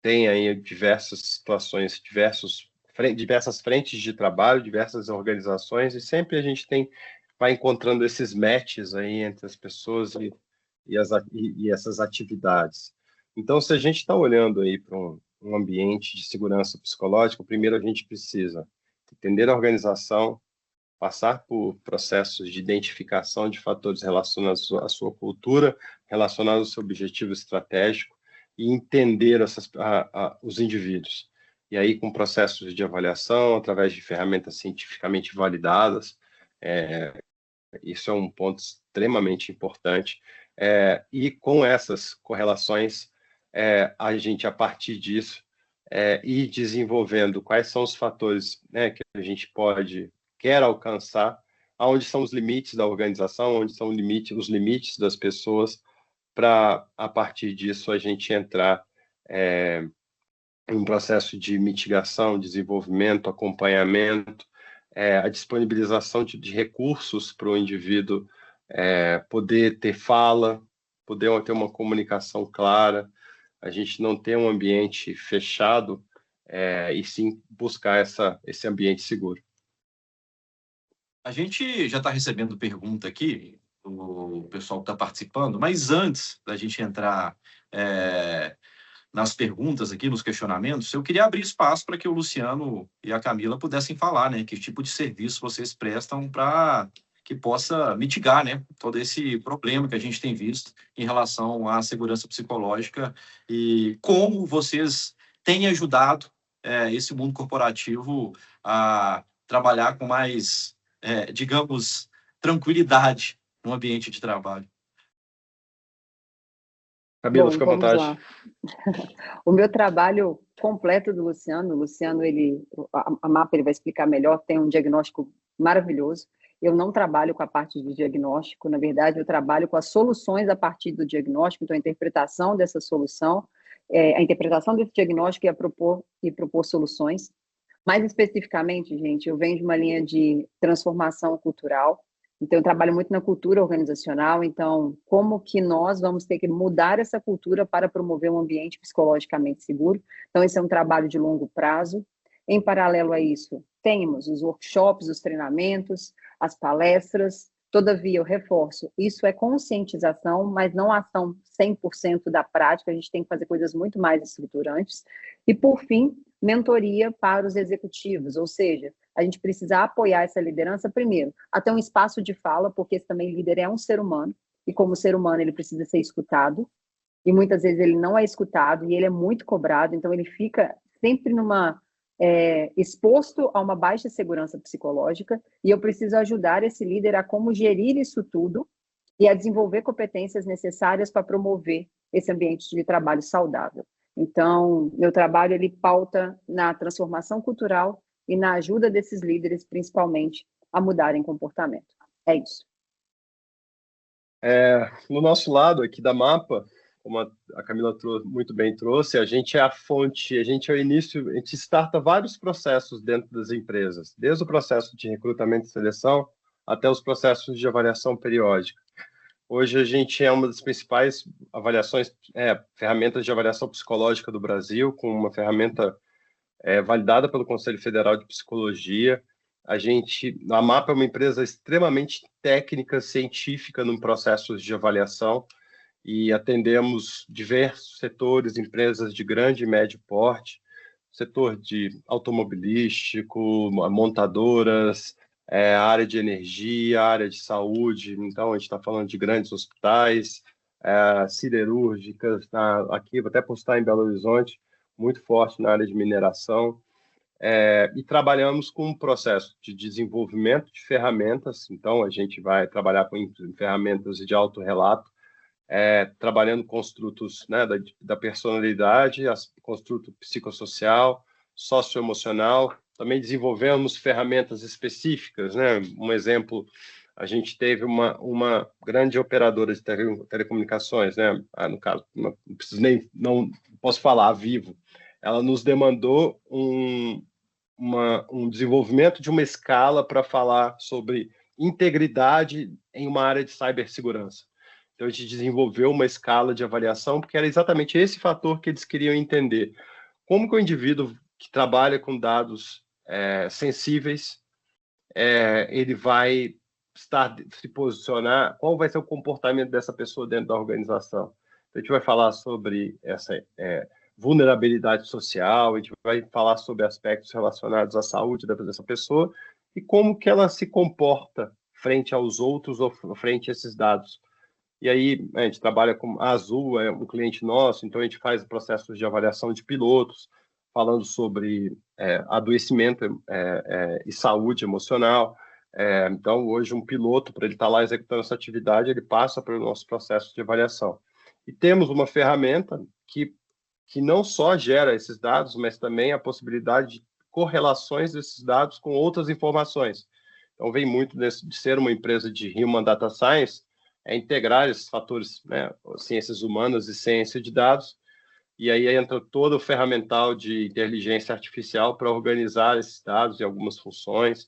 tem aí diversas situações, diversas frentes de trabalho, diversas organizações, e sempre a gente vai encontrando esses matches aí entre as pessoas e essas atividades. Então, se a gente está olhando aí para um ambiente de segurança psicológica, primeiro a gente precisa entender a organização, passar por processos de identificação de fatores relacionados à sua cultura, relacionados ao seu objetivo estratégico, e entender os indivíduos. E aí, com processos de avaliação, através de ferramentas cientificamente validadas, isso é um ponto extremamente importante. E com essas correlações, a gente, a partir disso, ir desenvolvendo quais são os fatores, né, que a gente quer alcançar, aonde são os limites da organização, onde são os limites das pessoas, para, a partir disso, a gente entrar em um processo de mitigação, desenvolvimento, acompanhamento, a disponibilização de recursos para o indivíduo poder ter fala, poder ter uma comunicação clara, a gente não ter um ambiente fechado, e sim buscar esse ambiente seguro. A gente já está recebendo pergunta aqui, o pessoal que está participando, mas antes da gente entrar nas perguntas aqui, nos questionamentos, eu queria abrir espaço para que o Luciano e a Camila pudessem falar, né, que tipo de serviço vocês prestam para que possa mitigar, né, todo esse problema que a gente tem visto em relação à segurança psicológica e como vocês têm ajudado esse mundo corporativo a trabalhar com mais, digamos, tranquilidade no ambiente de trabalho. Camila, fica à vontade. Vamos lá. O meu trabalho completo do Luciano, a MAPA ele vai explicar melhor, tem um diagnóstico maravilhoso. Eu não trabalho com a parte de diagnóstico, na verdade, eu trabalho com as soluções a partir do diagnóstico, então a interpretação dessa solução, a interpretação desse diagnóstico e propor soluções. Mais especificamente, gente, eu venho de uma linha de transformação cultural, então eu trabalho muito na cultura organizacional, então como que nós vamos ter que mudar essa cultura para promover um ambiente psicologicamente seguro? Então esse é um trabalho de longo prazo. Em paralelo a isso, temos os workshops, os treinamentos, as palestras. Todavia, eu reforço, isso é conscientização, mas não ação 100% da prática, a gente tem que fazer coisas muito mais estruturantes. E, por fim, mentoria para os executivos, ou seja, a gente precisa apoiar essa liderança, primeiro, até um espaço de fala, porque esse também líder é um ser humano, e como ser humano ele precisa ser escutado, e muitas vezes ele não é escutado, e ele é muito cobrado, então ele fica sempre exposto a uma baixa segurança psicológica, e eu preciso ajudar esse líder a como gerir isso tudo e a desenvolver competências necessárias para promover esse ambiente de trabalho saudável. Então, meu trabalho ele pauta na transformação cultural e na ajuda desses líderes, principalmente, a mudarem comportamento. É isso. No nosso lado aqui da MAPA, como a Camila muito bem trouxe, a gente é a fonte, a gente é o início, a gente starta vários processos dentro das empresas, desde o processo de recrutamento e seleção até os processos de avaliação periódica. Hoje a gente é uma das principais ferramentas de avaliação psicológica do Brasil, com uma ferramenta validada pelo Conselho Federal de Psicologia. A MAPA é uma empresa extremamente técnica, científica no processo de avaliação, e atendemos diversos setores, empresas de grande e médio porte, setor de automobilístico, montadoras, área de energia, área de saúde. Então, a gente está falando de grandes hospitais, siderúrgicas, aqui, vou até postar em Belo Horizonte, muito forte na área de mineração. E trabalhamos com um processo de desenvolvimento de ferramentas. Então, a gente vai trabalhar com ferramentas de autorrelato, trabalhando construtos, né, da personalidade, construto psicossocial, socioemocional. Também desenvolvemos ferramentas específicas, né? Um exemplo, a gente teve uma grande operadora de telecomunicações, né? No caso, não posso falar, a Vivo. Ela nos demandou um desenvolvimento de uma escala para falar sobre integridade em uma área de cibersegurança. Então, a gente desenvolveu uma escala de avaliação, porque era exatamente esse fator que eles queriam entender. Como que o indivíduo que trabalha com dados sensíveis, ele vai se posicionar, qual vai ser o comportamento dessa pessoa dentro da organização. Então, a gente vai falar sobre essa vulnerabilidade social, a gente vai falar sobre aspectos relacionados à saúde dessa pessoa e como que ela se comporta frente aos outros ou frente a esses dados. E aí, a gente trabalha com a Azul, é um cliente nosso, então a gente faz processos de avaliação de pilotos, falando sobre adoecimento e saúde emocional. Então, hoje, um piloto, para ele estar lá executando essa atividade, ele passa pelo nosso processo de avaliação. E temos uma ferramenta que não só gera esses dados, mas também a possibilidade de correlações desses dados com outras informações. Então, vem muito de ser uma empresa de Human Data Science, integrar esses fatores, né, ciências humanas e ciência de dados, e aí entra todo o ferramental de inteligência artificial para organizar esses dados em algumas funções,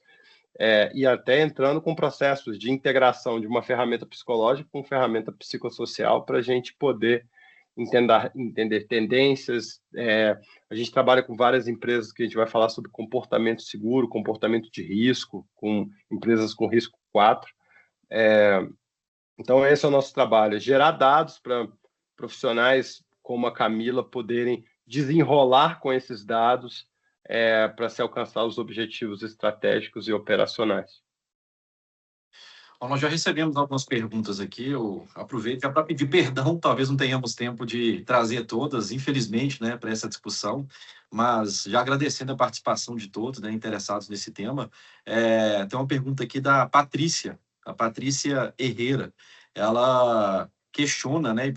e até entrando com processos de integração de uma ferramenta psicológica com ferramenta psicossocial para a gente poder entender tendências. A gente trabalha com várias empresas que a gente vai falar sobre comportamento seguro, comportamento de risco, com empresas com risco 4. Então, esse é o nosso trabalho, gerar dados para profissionais como a Camila poderem desenrolar com esses dados para se alcançar os objetivos estratégicos e operacionais. Bom, nós já recebemos algumas perguntas aqui, eu aproveito já para pedir perdão, talvez não tenhamos tempo de trazer todas, infelizmente, né, para essa discussão, mas já agradecendo a participação de todos, né, interessados nesse tema. Tem uma pergunta aqui da Patrícia, a Patrícia Herrera. Ela questiona, né, e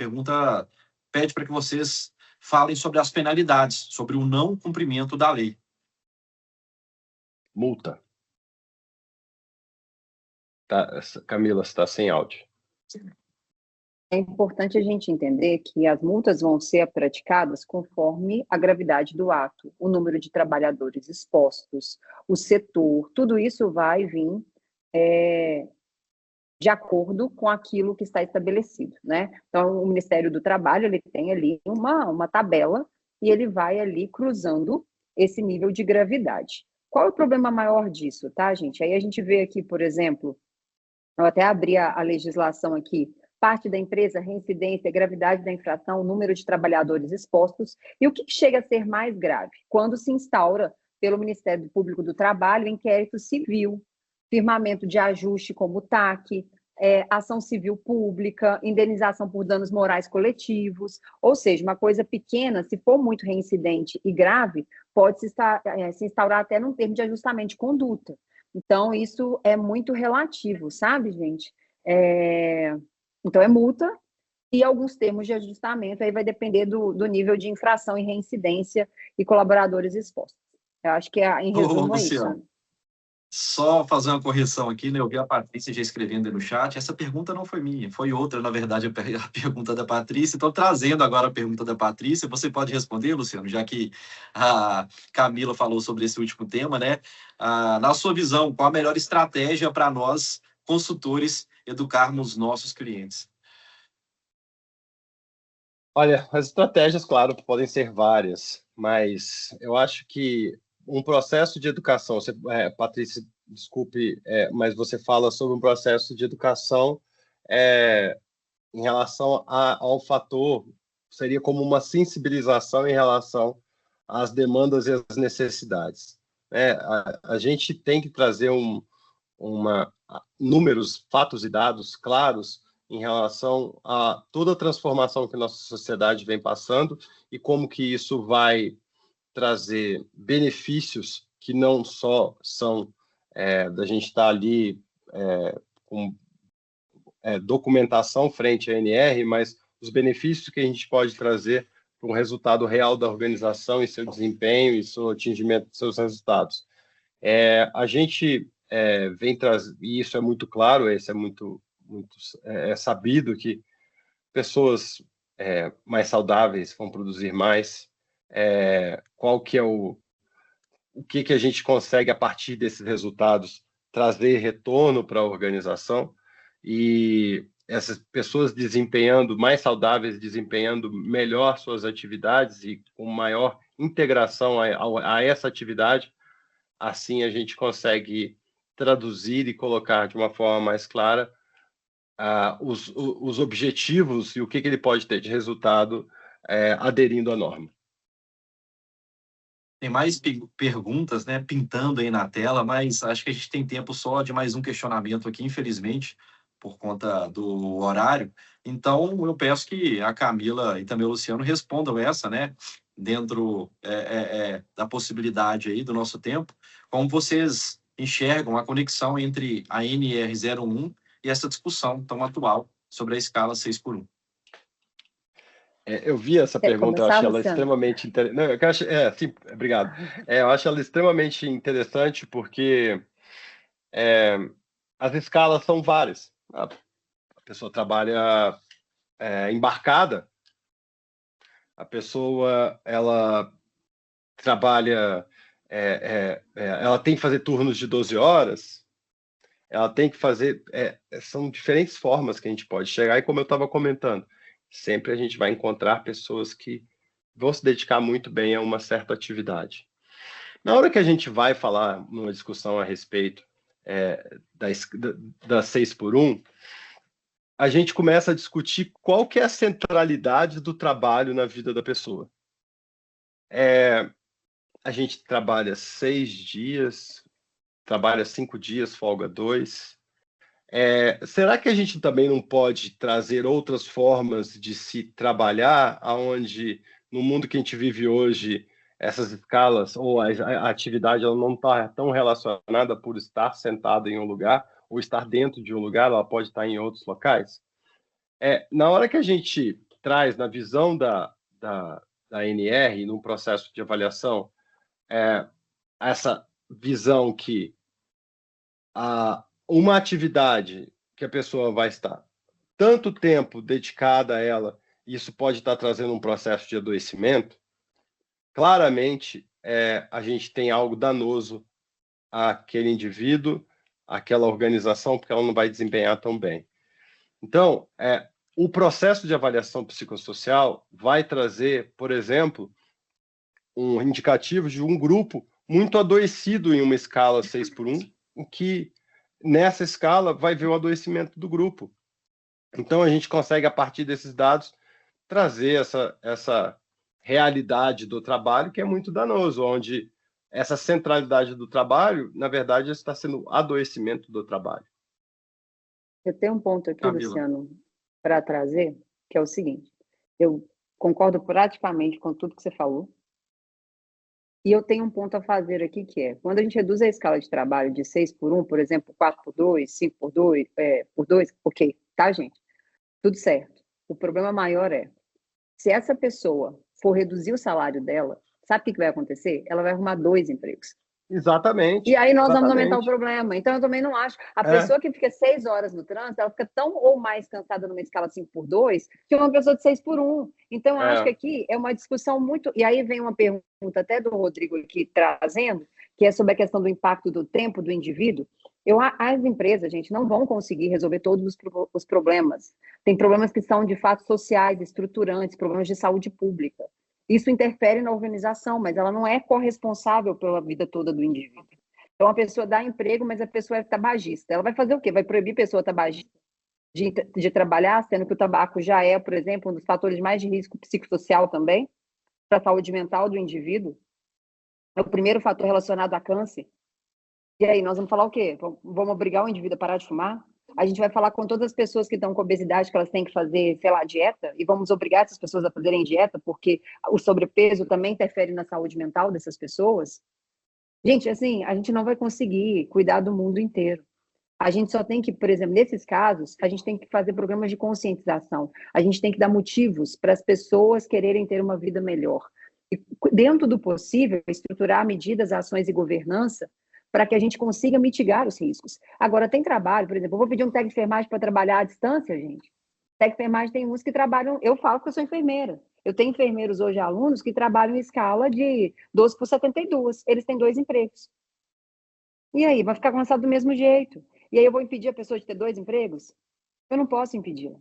pede para que vocês falem sobre as penalidades, sobre o não cumprimento da lei. Multa. Tá, Camila, você está sem áudio. É importante a gente entender que as multas vão ser praticadas conforme a gravidade do ato, o número de trabalhadores expostos, o setor, tudo isso vai vir de acordo com aquilo que está estabelecido, né? Então, o Ministério do Trabalho, ele tem ali uma tabela e ele vai ali cruzando esse nível de gravidade. Qual é o problema maior disso, tá, gente? Aí a gente vê aqui, por exemplo, eu até abri a legislação aqui, parte da empresa, reincidência, gravidade da infração, número de trabalhadores expostos, e o que chega a ser mais grave? Quando se instaura pelo Ministério Público do Trabalho inquérito civil, firmamento de ajuste como TAC, ação civil pública, indenização por danos morais coletivos, ou seja, uma coisa pequena, se for muito reincidente e grave, pode se instaurar até num termo de ajustamento de conduta. Então, isso é muito relativo, sabe, gente? Então, é multa e alguns termos de ajustamento, aí vai depender do nível de infração e reincidência e colaboradores expostos. Eu acho que, em resumo, é isso. Só fazer uma correção aqui, né? Eu vi a Patrícia já escrevendo aí no chat. Essa pergunta não foi minha, foi outra, na verdade, a pergunta da Patrícia. Estou trazendo agora a pergunta da Patrícia. Você pode responder, Luciano, já que a Camila falou sobre esse último tema, né? Na sua visão, qual a melhor estratégia para nós, consultores, educarmos nossos clientes? Olha, as estratégias, claro, podem ser várias, mas eu acho que um processo de educação, Patrícia, desculpe, mas você fala sobre um processo de educação em relação ao fator, seria como uma sensibilização em relação às demandas e às necessidades. A gente tem que trazer números, fatos e dados claros em relação a toda a transformação que a nossa sociedade vem passando e como que isso vai trazer benefícios que não só são da gente estar ali com documentação frente à ANR, mas os benefícios que a gente pode trazer para um resultado real da organização e seu desempenho e seu atingimento de seus resultados. A gente vem trazer, e isso é muito claro, isso é muito sabido, que pessoas mais saudáveis vão produzir mais. Qual que é o que a gente consegue, a partir desses resultados, trazer retorno para a organização, e essas pessoas desempenhando mais saudáveis, desempenhando melhor suas atividades e com maior integração a essa atividade, assim a gente consegue traduzir e colocar de uma forma mais clara os objetivos e o que ele pode ter de resultado aderindo à norma. Tem mais perguntas, né, pintando aí na tela, mas acho que a gente tem tempo só de mais um questionamento aqui, infelizmente, por conta do horário. Então, eu peço que a Camila e também o Luciano respondam essa, né, dentro da possibilidade aí do nosso tempo, como vocês enxergam a conexão entre a NR01 e essa discussão tão atual sobre a escala 6x1. Eu vi essa pergunta, eu achei ela extremamente interessante. Sim, obrigado. Eu acho ela extremamente interessante porque as escalas são várias. A pessoa trabalha embarcada, a pessoa ela trabalha, ela tem que fazer turnos de 12 horas, ela tem que fazer, são diferentes formas que a gente pode chegar, e como eu estava comentando, sempre a gente vai encontrar pessoas que vão se dedicar muito bem a uma certa atividade. Na hora que a gente vai falar numa discussão a respeito da 6x1, a gente começa a discutir qual que é a centralidade do trabalho na vida da pessoa. A gente trabalha 6 dias, trabalha 5 dias, folga 2. Será que a gente também não pode trazer outras formas de se trabalhar, onde, no mundo que a gente vive hoje, essas escalas ou a atividade ela não está tão relacionada por estar sentado em um lugar ou estar dentro de um lugar, ela pode estar em outros locais? Na hora que a gente traz na visão da ANR, no processo de avaliação, essa visão que uma atividade que a pessoa vai estar tanto tempo dedicada a ela, isso pode estar trazendo um processo de adoecimento, claramente a gente tem algo danoso àquele indivíduo, àquela organização, porque ela não vai desempenhar tão bem. Então, o processo de avaliação psicossocial vai trazer, por exemplo, um indicativo de um grupo muito adoecido em uma escala 6x1, em que nessa escala vai ver o adoecimento do grupo. Então, a gente consegue, a partir desses dados, trazer essa realidade do trabalho, que é muito danoso, onde essa centralidade do trabalho, na verdade, está sendo adoecimento do trabalho. Eu tenho um ponto aqui, Luciano, para trazer, que é o seguinte: eu concordo praticamente com tudo que você falou, e eu tenho um ponto a fazer aqui, que é, quando a gente reduz a escala de trabalho de 6x1, por exemplo, 4x2, 5x2, por 2, ok, tá, gente? Tudo certo. O problema maior é, se essa pessoa for reduzir o salário dela, sabe o que vai acontecer? Ela vai arrumar 2 empregos. Exatamente. E aí nós vamos aumentar o problema. Então, eu também não acho. A pessoa que fica 6 horas no trânsito, ela fica tão ou mais cansada numa escala 5x2 que uma pessoa de 6x1. Então, eu acho que aqui é uma discussão muito... E aí vem uma pergunta até do Rodrigo aqui trazendo, que é sobre a questão do impacto do tempo do indivíduo. As empresas, gente, não vão conseguir resolver todos os problemas. Tem problemas que são, de fato, sociais, estruturantes, problemas de saúde pública. Isso interfere na organização, mas ela não é corresponsável pela vida toda do indivíduo. Então, a pessoa dá emprego, mas a pessoa é tabagista. Ela vai fazer o quê? Vai proibir a pessoa tabagista de trabalhar, sendo que o tabaco já é, por exemplo, um dos fatores mais de risco psicossocial também, para a saúde mental do indivíduo. É o primeiro fator relacionado a câncer. E aí, nós vamos falar o quê? Vamos obrigar o indivíduo a parar de fumar? A gente vai falar com todas as pessoas que estão com obesidade que elas têm que fazer, sei lá, dieta, e vamos obrigar essas pessoas a fazerem dieta, porque o sobrepeso também interfere na saúde mental dessas pessoas? Gente, assim, a gente não vai conseguir cuidar do mundo inteiro. A gente só tem que, por exemplo, nesses casos, a gente tem que fazer programas de conscientização. A gente tem que dar motivos para as pessoas quererem ter uma vida melhor. E, dentro do possível, estruturar medidas, ações e governança para que a gente consiga mitigar os riscos. Agora, tem trabalho, por exemplo, eu vou pedir um técnico de enfermagem para trabalhar à distância, gente. Técnico de enfermagem tem uns que trabalham, eu falo que eu sou enfermeira. Eu tenho enfermeiros hoje, alunos, que trabalham em escala de 12 por 72. Eles têm 2 empregos. E aí, vai ficar cansado do mesmo jeito. E aí eu vou impedir a pessoa de ter 2 empregos? Eu não posso impedir.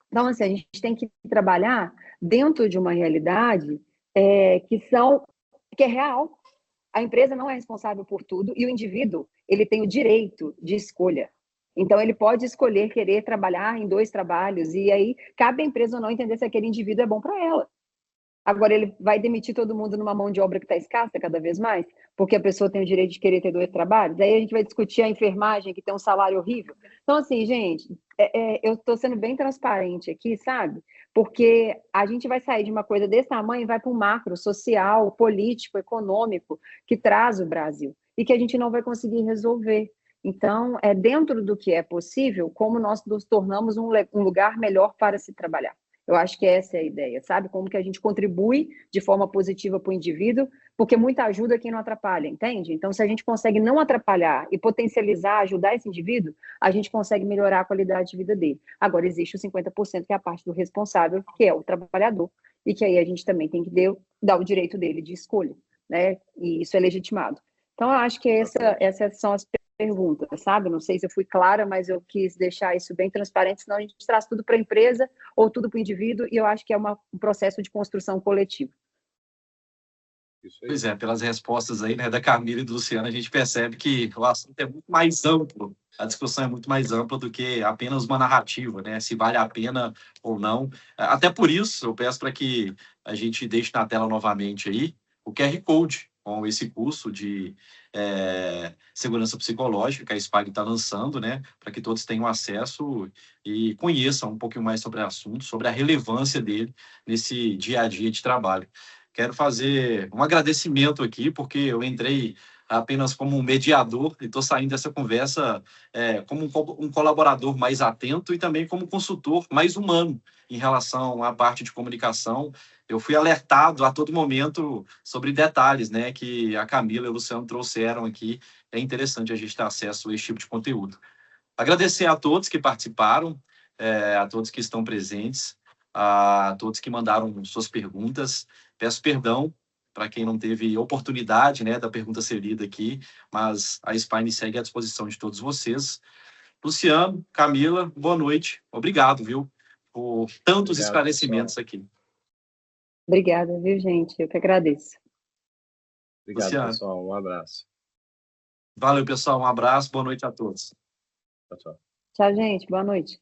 Então, assim, a gente tem que trabalhar dentro de uma realidade que é real. A empresa não é responsável por tudo e o indivíduo, ele tem o direito de escolha. Então, ele pode escolher querer trabalhar em 2 trabalhos e aí cabe à empresa ou não entender se aquele indivíduo é bom para ela. Agora, ele vai demitir todo mundo numa mão de obra que está escassa cada vez mais, porque a pessoa tem o direito de querer ter 2 trabalhos? Aí a gente vai discutir a enfermagem, que tem um salário horrível. Então, assim, gente, eu estou sendo bem transparente aqui, sabe? Porque a gente vai sair de uma coisa desse tamanho e vai para um macro social, político, econômico, que traz o Brasil, e que a gente não vai conseguir resolver. Então, dentro do que é possível, como nós nos tornamos um lugar melhor para se trabalhar. Eu acho que essa é a ideia, sabe? Como que a gente contribui de forma positiva para o indivíduo, porque muita ajuda é quem não atrapalha, entende? Então, se a gente consegue não atrapalhar e potencializar, ajudar esse indivíduo, a gente consegue melhorar a qualidade de vida dele. Agora, existe o 50% que é a parte do responsável, que é o trabalhador, e que aí a gente também tem que dar o direito dele de escolha, né? E isso é legitimado. Então, eu acho que essas são as perguntas, sabe? Não sei se eu fui clara, mas eu quis deixar isso bem transparente, senão a gente traz tudo para a empresa ou tudo para o indivíduo, e eu acho que é um processo de construção coletiva. Pois é, pelas respostas aí, né, da Camila e do Luciano, a gente percebe que o assunto é muito mais amplo, a discussão é muito mais ampla do que apenas uma narrativa, né, se vale a pena ou não. Até por isso, eu peço para que a gente deixe na tela novamente aí o QR Code com esse curso de segurança psicológica que a SPAG está lançando, né, para que todos tenham acesso e conheçam um pouquinho mais sobre o assunto, sobre a relevância dele nesse dia a dia de trabalho. Quero fazer um agradecimento aqui, porque eu entrei apenas como um mediador e estou saindo dessa conversa como um colaborador mais atento e também como consultor mais humano em relação à parte de comunicação. Eu fui alertado a todo momento sobre detalhes, né, que a Camila e o Luciano trouxeram aqui. É interessante a gente ter acesso a esse tipo de conteúdo. Agradecer a todos que participaram, a todos que estão presentes, a todos que mandaram suas perguntas. Peço perdão para quem não teve oportunidade, né, da pergunta ser lida aqui, mas a Spine segue à disposição de todos vocês. Luciano, Camila, boa noite. Obrigado, viu, por tantos esclarecimentos aqui. Obrigada, viu, gente? Eu que agradeço. Obrigado, Luciano. pessoal. Um abraço. Valeu, pessoal. Um abraço. Boa noite a todos. Tchau, tchau. Tchau, gente. Boa noite.